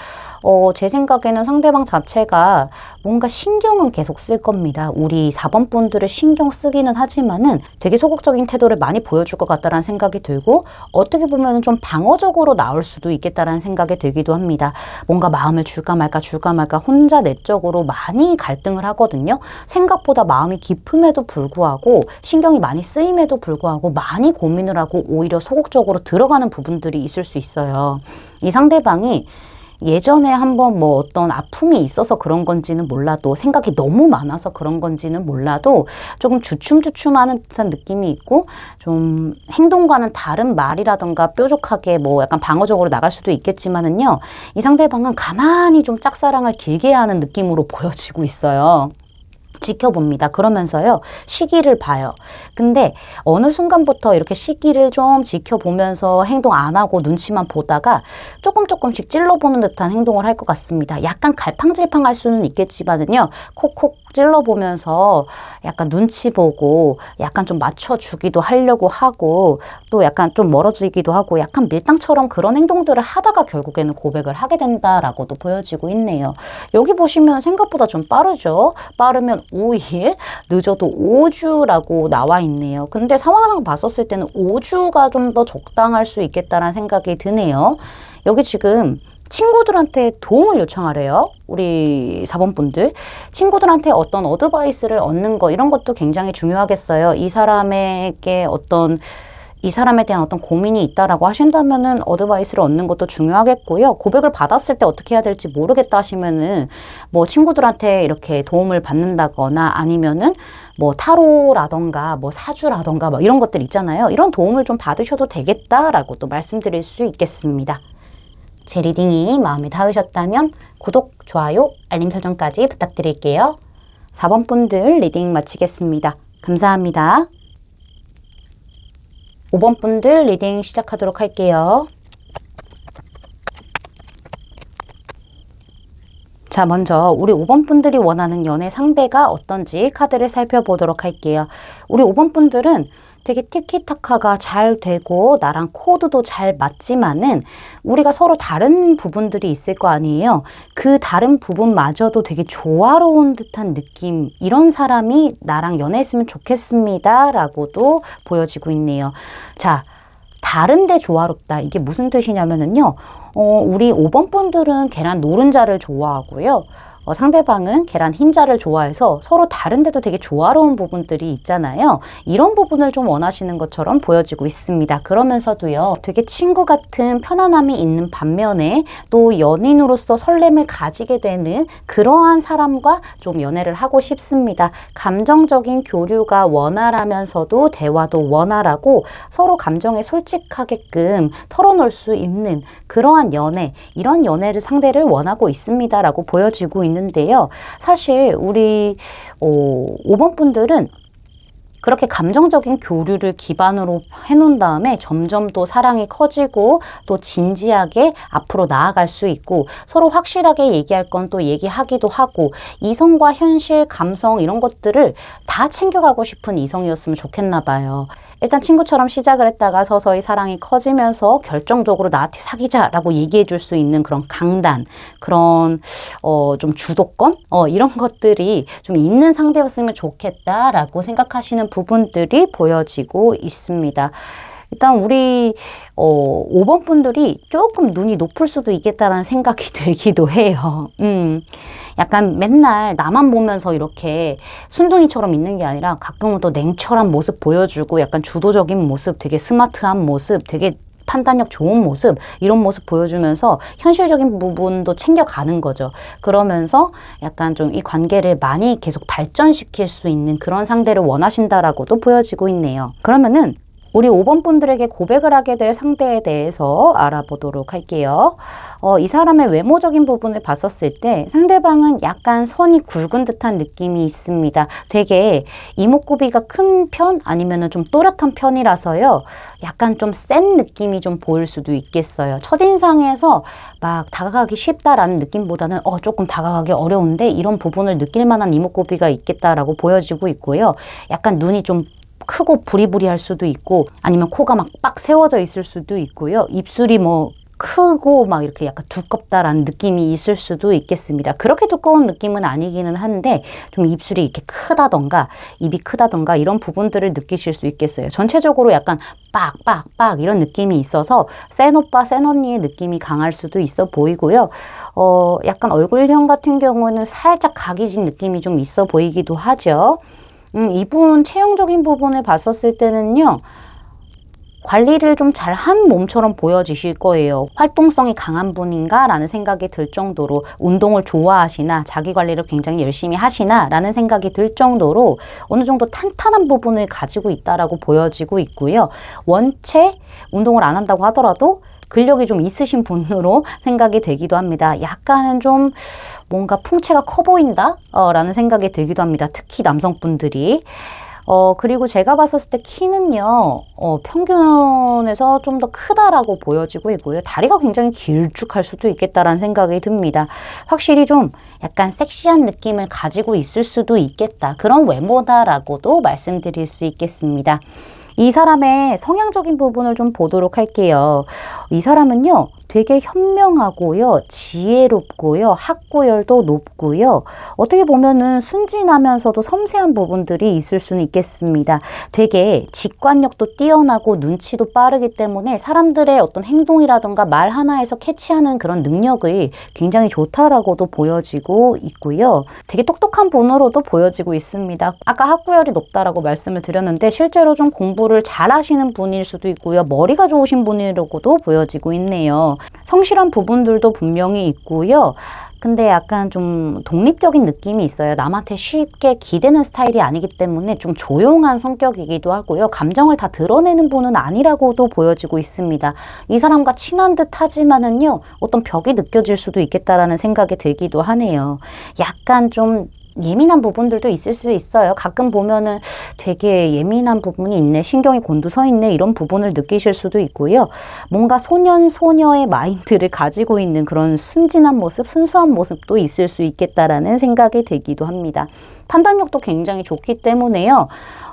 제 생각에는 상대방 자체가 뭔가 신경은 계속 쓸 겁니다. 우리 4번 분들을 신경 쓰기는 하지만은 되게 소극적인 태도를 많이 보여줄 것 같다라는 생각이 들고 어떻게 보면 좀 방어적으로 나올 수도 있겠다라는 생각이 들기도 합니다. 뭔가 마음을 줄까 말까 혼자 내적으로 많이 갈등을 하거든요. 생각보다 마음이 깊음에도 불구하고 신경이 많이 쓰임에도 불구하고 많이 고민을 하고 오히려 소극적으로 들어가는 부분들이 있을 수 있어요. 이 상대방이 예전에 한번 뭐 어떤 아픔이 있어서 그런 건지는 몰라도 생각이 너무 많아서 그런 건지는 몰라도 조금 주춤주춤하는 듯한 느낌이 있고 좀 행동과는 다른 말이라던가 뾰족하게 뭐 약간 방어적으로 나갈 수도 있겠지만은요. 이 상대방은 가만히 좀 짝사랑을 길게 하는 느낌으로 보여지고 있어요. 지켜봅니다. 그러면서요, 시기를 봐요. 근데 어느 순간부터 이렇게 시기를 좀 지켜보면서 행동 안 하고 눈치만 보다가 조금씩 찔러보는 듯한 행동을 할 것 같습니다. 약간 갈팡질팡할 수는 있겠지만은요, 콕콕 찔러보면서 약간 눈치 보고 약간 좀 맞춰주기도 하려고 하고 또 약간 좀 멀어지기도 하고 약간 밀당처럼 그런 행동들을 하다가 결국에는 고백을 하게 된다라고도 보여지고 있네요. 여기 보시면 생각보다 좀 빠르죠? 빠르면 5일, 늦어도 5주라고 나와 있네요. 근데 상황상 봤었을 때는 5주가 좀 더 적당할 수 있겠다라는 생각이 드네요. 여기 지금 친구들한테 도움을 요청하래요. 우리 4번 분들. 친구들한테 어떤 어드바이스를 얻는 거 이런 것도 굉장히 중요하겠어요. 이 사람에 대한 어떤 고민이 있다라고 하신다면은 어드바이스를 얻는 것도 중요하겠고요. 고백을 받았을 때 어떻게 해야 될지 모르겠다 하시면은 뭐 친구들한테 이렇게 도움을 받는다거나 아니면은 뭐 타로라던가 뭐 사주라던가 뭐 이런 것들 있잖아요. 이런 도움을 좀 받으셔도 되겠다라고 또 말씀드릴 수 있겠습니다. 제 리딩이 마음에 닿으셨다면 구독, 좋아요, 알림 설정까지 부탁드릴게요. 4번 분들 리딩 마치겠습니다. 감사합니다. 5번 분들 리딩 시작하도록 할게요. 자, 먼저 우리 5번 분들이 원하는 연애 상대가 어떤지 카드를 살펴보도록 할게요. 우리 5번 분들은 되게 티키타카가 잘 되고 나랑 코드도 잘 맞지만은 우리가 서로 다른 부분들이 있을 거 아니에요. 그 다른 부분마저도 되게 조화로운 듯한 느낌, 이런 사람이 나랑 연애했으면 좋겠습니다 라고도 보여지고 있네요. 자, 다른데 조화롭다. 이게 무슨 뜻이냐면은요. 우리 5번 분들은 계란 노른자를 좋아하고요. 상대방은 계란 흰자를 좋아해서 서로 다른데도 되게 조화로운 부분들이 있잖아요. 이런 부분을 좀 원하시는 것처럼 보여지고 있습니다. 그러면서도요, 되게 친구 같은 편안함이 있는 반면에 또 연인으로서 설렘을 가지게 되는 그러한 사람과 좀 연애를 하고 싶습니다. 감정적인 교류가 원활하면서도 대화도 원활하고 서로 감정에 솔직하게끔 털어놓을 수 있는 그러한 연애, 이런 연애를 상대를 원하고 있습니다라고 보여지고 있는데요. 사실 우리 5번 분들은 그렇게 감정적인 교류를 기반으로 해놓은 다음에 점점 또 사랑이 커지고 또 진지하게 앞으로 나아갈 수 있고 서로 확실하게 얘기할 건 또 얘기하기도 하고 이성과 현실, 감성 이런 것들을 다 챙겨가고 싶은 이성이었으면 좋겠나 봐요. 일단 친구처럼 시작을 했다가 서서히 사랑이 커지면서 결정적으로 나한테 사귀자라고 얘기해 줄 수 있는 그런 강단, 그런 좀 주도권? 이런 것들이 좀 있는 상대였으면 좋겠다라고 생각하시는 부분들이 보여지고 있습니다. 일단 우리 5번 분들이 조금 눈이 높을 수도 있겠다라는 생각이 들기도 해요. 약간 맨날 나만 보면서 이렇게 순둥이처럼 있는 게 아니라 가끔은 또 냉철한 모습 보여주고 약간 주도적인 모습, 되게 스마트한 모습, 되게 판단력 좋은 모습, 이런 모습 보여주면서 현실적인 부분도 챙겨가는 거죠. 그러면서 약간 좀 이 관계를 많이 계속 발전시킬 수 있는 그런 상대를 원하신다라고도 보여지고 있네요. 그러면은 우리 5번 분들에게 고백을 하게 될 상대에 대해서 알아보도록 할게요. 이 사람의 외모적인 부분을 봤었을 때 상대방은 약간 선이 굵은 듯한 느낌이 있습니다. 되게 이목구비가 큰 편 아니면은 좀 또렷한 편이라서요. 약간 좀 센 느낌이 좀 보일 수도 있겠어요. 첫인상에서 막 다가가기 쉽다라는 느낌보다는 조금 다가가기 어려운데 이런 부분을 느낄 만한 이목구비가 있겠다라고 보여지고 있고요. 약간 눈이 좀 크고 부리부리할 수도 있고 아니면 코가 막 빡 세워져 있을 수도 있고요. 입술이 뭐 크고 막 이렇게 약간 두껍다라는 느낌이 있을 수도 있겠습니다. 그렇게 두꺼운 느낌은 아니기는 한데 좀 입술이 이렇게 크다던가 입이 크다던가 이런 부분들을 느끼실 수 있겠어요. 전체적으로 약간 빡빡빡 이런 느낌이 있어서 센 오빠 센 언니의 느낌이 강할 수도 있어 보이고요. 약간 얼굴형 같은 경우는 살짝 각이진 느낌이 좀 있어 보이기도 하죠. 이분 체형적인 부분을 봤었을 때는요. 관리를 좀 잘한 몸처럼 보여지실 거예요. 활동성이 강한 분인가? 라는 생각이 들 정도로 운동을 좋아하시나 자기 관리를 굉장히 열심히 하시나? 라는 생각이 들 정도로 어느 정도 탄탄한 부분을 가지고 있다라고 보여지고 있고요. 원체 운동을 안 한다고 하더라도 근력이 좀 있으신 분으로 생각이 되기도 합니다. 약간은 좀 뭔가 풍채가 커 보인다? 라는 생각이 들기도 합니다. 특히 남성분들이. 그리고 제가 봤었을 때 키는요, 평균에서 좀 더 크다라고 보여지고 있고요. 다리가 굉장히 길쭉할 수도 있겠다라는 생각이 듭니다. 확실히 좀 약간 섹시한 느낌을 가지고 있을 수도 있겠다. 그런 외모다라고도 말씀드릴 수 있겠습니다. 이 사람의 성향적인 부분을 좀 보도록 할게요. 이 사람은요, 되게 현명하고요, 지혜롭고요, 학구열도 높고요. 어떻게 보면은 순진하면서도 섬세한 부분들이 있을 수는 있겠습니다. 되게 직관력도 뛰어나고 눈치도 빠르기 때문에 사람들의 어떤 행동이라든가 말 하나에서 캐치하는 그런 능력이 굉장히 좋다라고도 보여지고 있고요. 되게 똑똑한 분으로도 보여지고 있습니다. 아까 학구열이 높다라고 말씀을 드렸는데 실제로 좀 공부를 잘 하시는 분일 수도 있고요. 머리가 좋으신 분이라고도 보여지고 있네요. 성실한 부분들도 분명히 있고요. 근데 약간 좀 독립적인 느낌이 있어요. 남한테 쉽게 기대는 스타일이 아니기 때문에 좀 조용한 성격이기도 하고요. 감정을 다 드러내는 분은 아니라고도 보여지고 있습니다. 이 사람과 친한 듯 하지만은요, 어떤 벽이 느껴질 수도 있겠다라는 생각이 들기도 하네요. 약간 좀 예민한 부분들도 있을 수 있어요. 가끔 보면은 되게 예민한 부분이 있네, 신경이 곤두서 있네, 이런 부분을 느끼실 수도 있고요. 뭔가 소녀의 마인드를 가지고 있는 그런 순진한 모습, 순수한 모습도 있을 수 있겠다라는 생각이 들기도 합니다. 판단력도 굉장히 좋기 때문에요.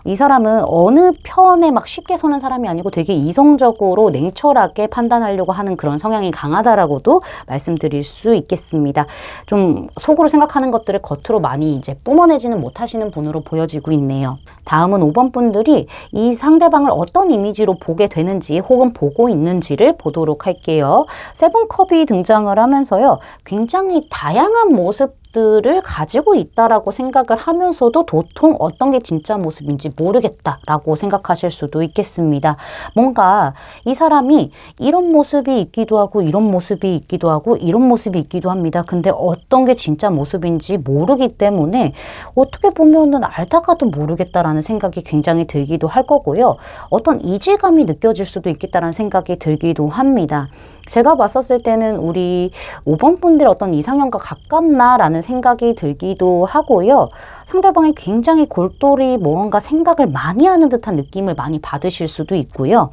이 사람은 어느 편에 막 쉽게 서는 사람이 아니고 되게 이성적으로 냉철하게 판단하려고 하는 그런 성향이 강하다라고도 말씀드릴 수 있겠습니다. 좀 속으로 생각하는 것들을 겉으로 많이 이제 뿜어내지는 못하시는 분으로 보여지고 있네요. 다음은 5번 분들이 이 상대방을 어떤 이미지로 보게 되는지 혹은 보고 있는지를 보도록 할게요. 세븐컵이 등장을 하면서요, 굉장히 다양한 모습들을 가지고 있다라고 생각을 하면서도 도통 어떤 게 진짜 모습인지 모르겠다라고 생각하실 수도 있겠습니다. 뭔가 이 사람이 이런 모습이 있기도 하고 이런 모습이 있기도 하고 이런 모습이 있기도 합니다. 근데 어떤 게 진짜 모습인지 모르기 때문에 어떻게 보면은 알다가도 모르겠다라는 생각이 굉장히 들기도 할 거고요. 어떤 이질감이 느껴질 수도 있겠다라는 생각이 들기도 합니다. 제가 봤었을 때는 우리 5번 분들의 어떤 이상형과 가깝나라는 생각이 들기도 하고요. 상대방이 굉장히 골똘히 뭔가 생각을 많이 하는 듯한 느낌을 많이 받으실 수도 있고요.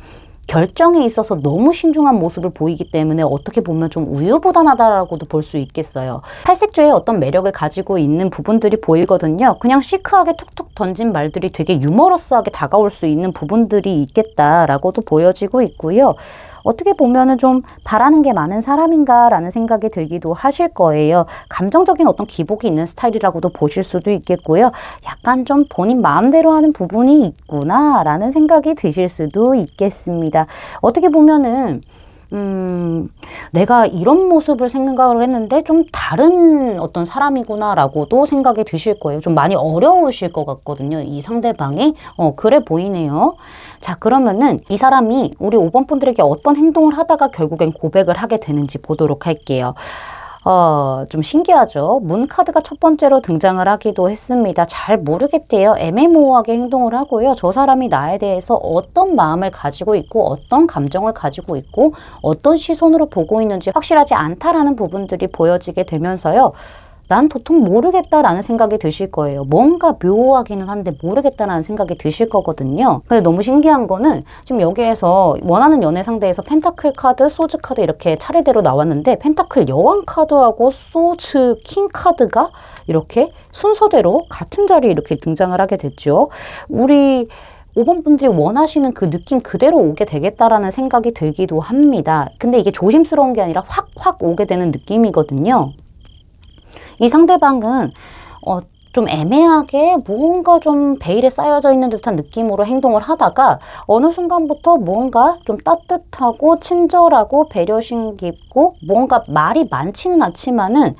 결정에 있어서 너무 신중한 모습을 보이기 때문에 어떻게 보면 좀 우유부단하다라고도 볼 수 있겠어요. 팔색조의 어떤 매력을 가지고 있는 부분들이 보이거든요. 그냥 시크하게 툭툭 던진 말들이 되게 유머러스하게 다가올 수 있는 부분들이 있겠다라고도 보여지고 있고요. 어떻게 보면은 좀 바라는 게 많은 사람인가라는 생각이 들기도 하실 거예요. 감정적인 어떤 기복이 있는 스타일이라고도 보실 수도 있겠고요. 약간 좀 본인 마음대로 하는 부분이 있구나라는 생각이 드실 수도 있겠습니다. 어떻게 보면은 내가 이런 모습을 생각을 했는데 좀 다른 어떤 사람이구나라고도 생각이 드실 거예요. 좀 많이 어려우실 것 같거든요. 이 상대방이. 그래 보이네요. 자, 그러면은 이 사람이 우리 5번 분들에게 어떤 행동을 하다가 결국엔 고백을 하게 되는지 보도록 할게요. 좀 신기하죠? 문 카드가 첫 번째로 등장을 하기도 했습니다. 잘 모르겠대요. 애매모호하게 행동을 하고요. 저 사람이 나에 대해서 어떤 마음을 가지고 있고 어떤 감정을 가지고 있고 어떤 시선으로 보고 있는지 확실하지 않다라는 부분들이 보여지게 되면서요. 난 도통 모르겠다라는 생각이 드실 거예요. 뭔가 묘하기는 한데 모르겠다라는 생각이 드실 거거든요. 근데 너무 신기한 거는 지금 여기에서 원하는 연애 상대에서 펜타클 카드, 소즈 카드 이렇게 차례대로 나왔는데 펜타클 여왕 카드하고 소즈 킹 카드가 이렇게 순서대로 같은 자리에 이렇게 등장을 하게 됐죠. 우리 5번 분들이 원하시는 그 느낌 그대로 오게 되겠다라는 생각이 들기도 합니다. 근데 이게 조심스러운 게 아니라 확 오게 되는 느낌이거든요. 이 상대방은 좀 애매하게 뭔가 좀 베일에 쌓여져 있는 듯한 느낌으로 행동을 하다가 어느 순간부터 뭔가 좀 따뜻하고 친절하고 배려심 깊고 뭔가 말이 많지는 않지만은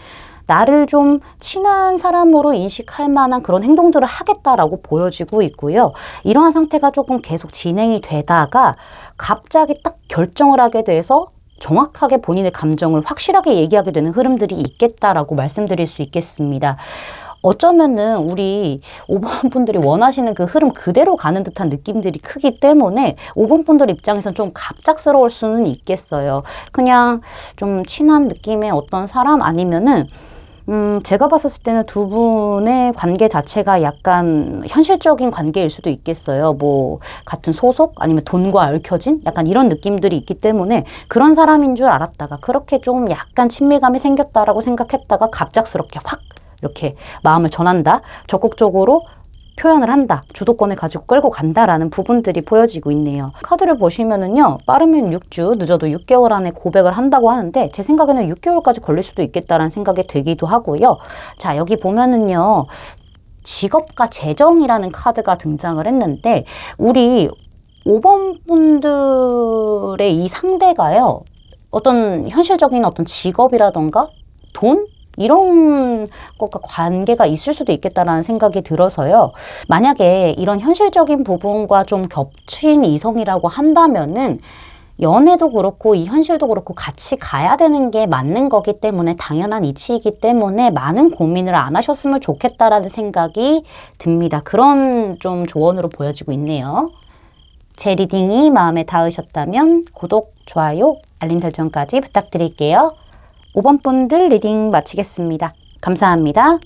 나를 좀 친한 사람으로 인식할 만한 그런 행동들을 하겠다라고 보여지고 있고요. 이러한 상태가 조금 계속 진행이 되다가 갑자기 딱 결정을 하게 돼서 정확하게 본인의 감정을 확실하게 얘기하게 되는 흐름들이 있겠다라고 말씀드릴 수 있겠습니다. 어쩌면은 우리 5번 분들이 원하시는 그 흐름 그대로 가는 듯한 느낌들이 크기 때문에 5번 분들 입장에서는 좀 갑작스러울 수는 있겠어요. 그냥 좀 친한 느낌의 어떤 사람 아니면은 제가 봤었을 때는 두 분의 관계 자체가 약간 현실적인 관계일 수도 있겠어요. 뭐, 같은 소속? 아니면 돈과 얽혀진? 약간 이런 느낌들이 있기 때문에 그런 사람인 줄 알았다가 그렇게 좀 약간 친밀감이 생겼다라고 생각했다가 갑작스럽게 확 이렇게 마음을 전한다. 적극적으로 표현을 한다. 주도권을 가지고 끌고 간다라는 부분들이 보여지고 있네요. 카드를 보시면은요. 빠르면 6주, 늦어도 6개월 안에 고백을 한다고 하는데 제 생각에는 6개월까지 걸릴 수도 있겠다라는 생각이 되기도 하고요. 자, 여기 보면은요. 직업과 재정이라는 카드가 등장을 했는데 우리 5번 분들의 이 상대가요. 어떤 현실적인 어떤 직업이라던가 돈? 이런 것과 관계가 있을 수도 있겠다라는 생각이 들어서요. 만약에 이런 현실적인 부분과 좀 겹친 이성이라고 한다면은 연애도 그렇고 이 현실도 그렇고 같이 가야 되는 게 맞는 거기 때문에 당연한 이치이기 때문에 많은 고민을 안 하셨으면 좋겠다라는 생각이 듭니다. 그런 좀 조언으로 보여지고 있네요. 제 리딩이 마음에 닿으셨다면 구독, 좋아요, 알림 설정까지 부탁드릴게요. 5번 분들 리딩 마치겠습니다. 감사합니다.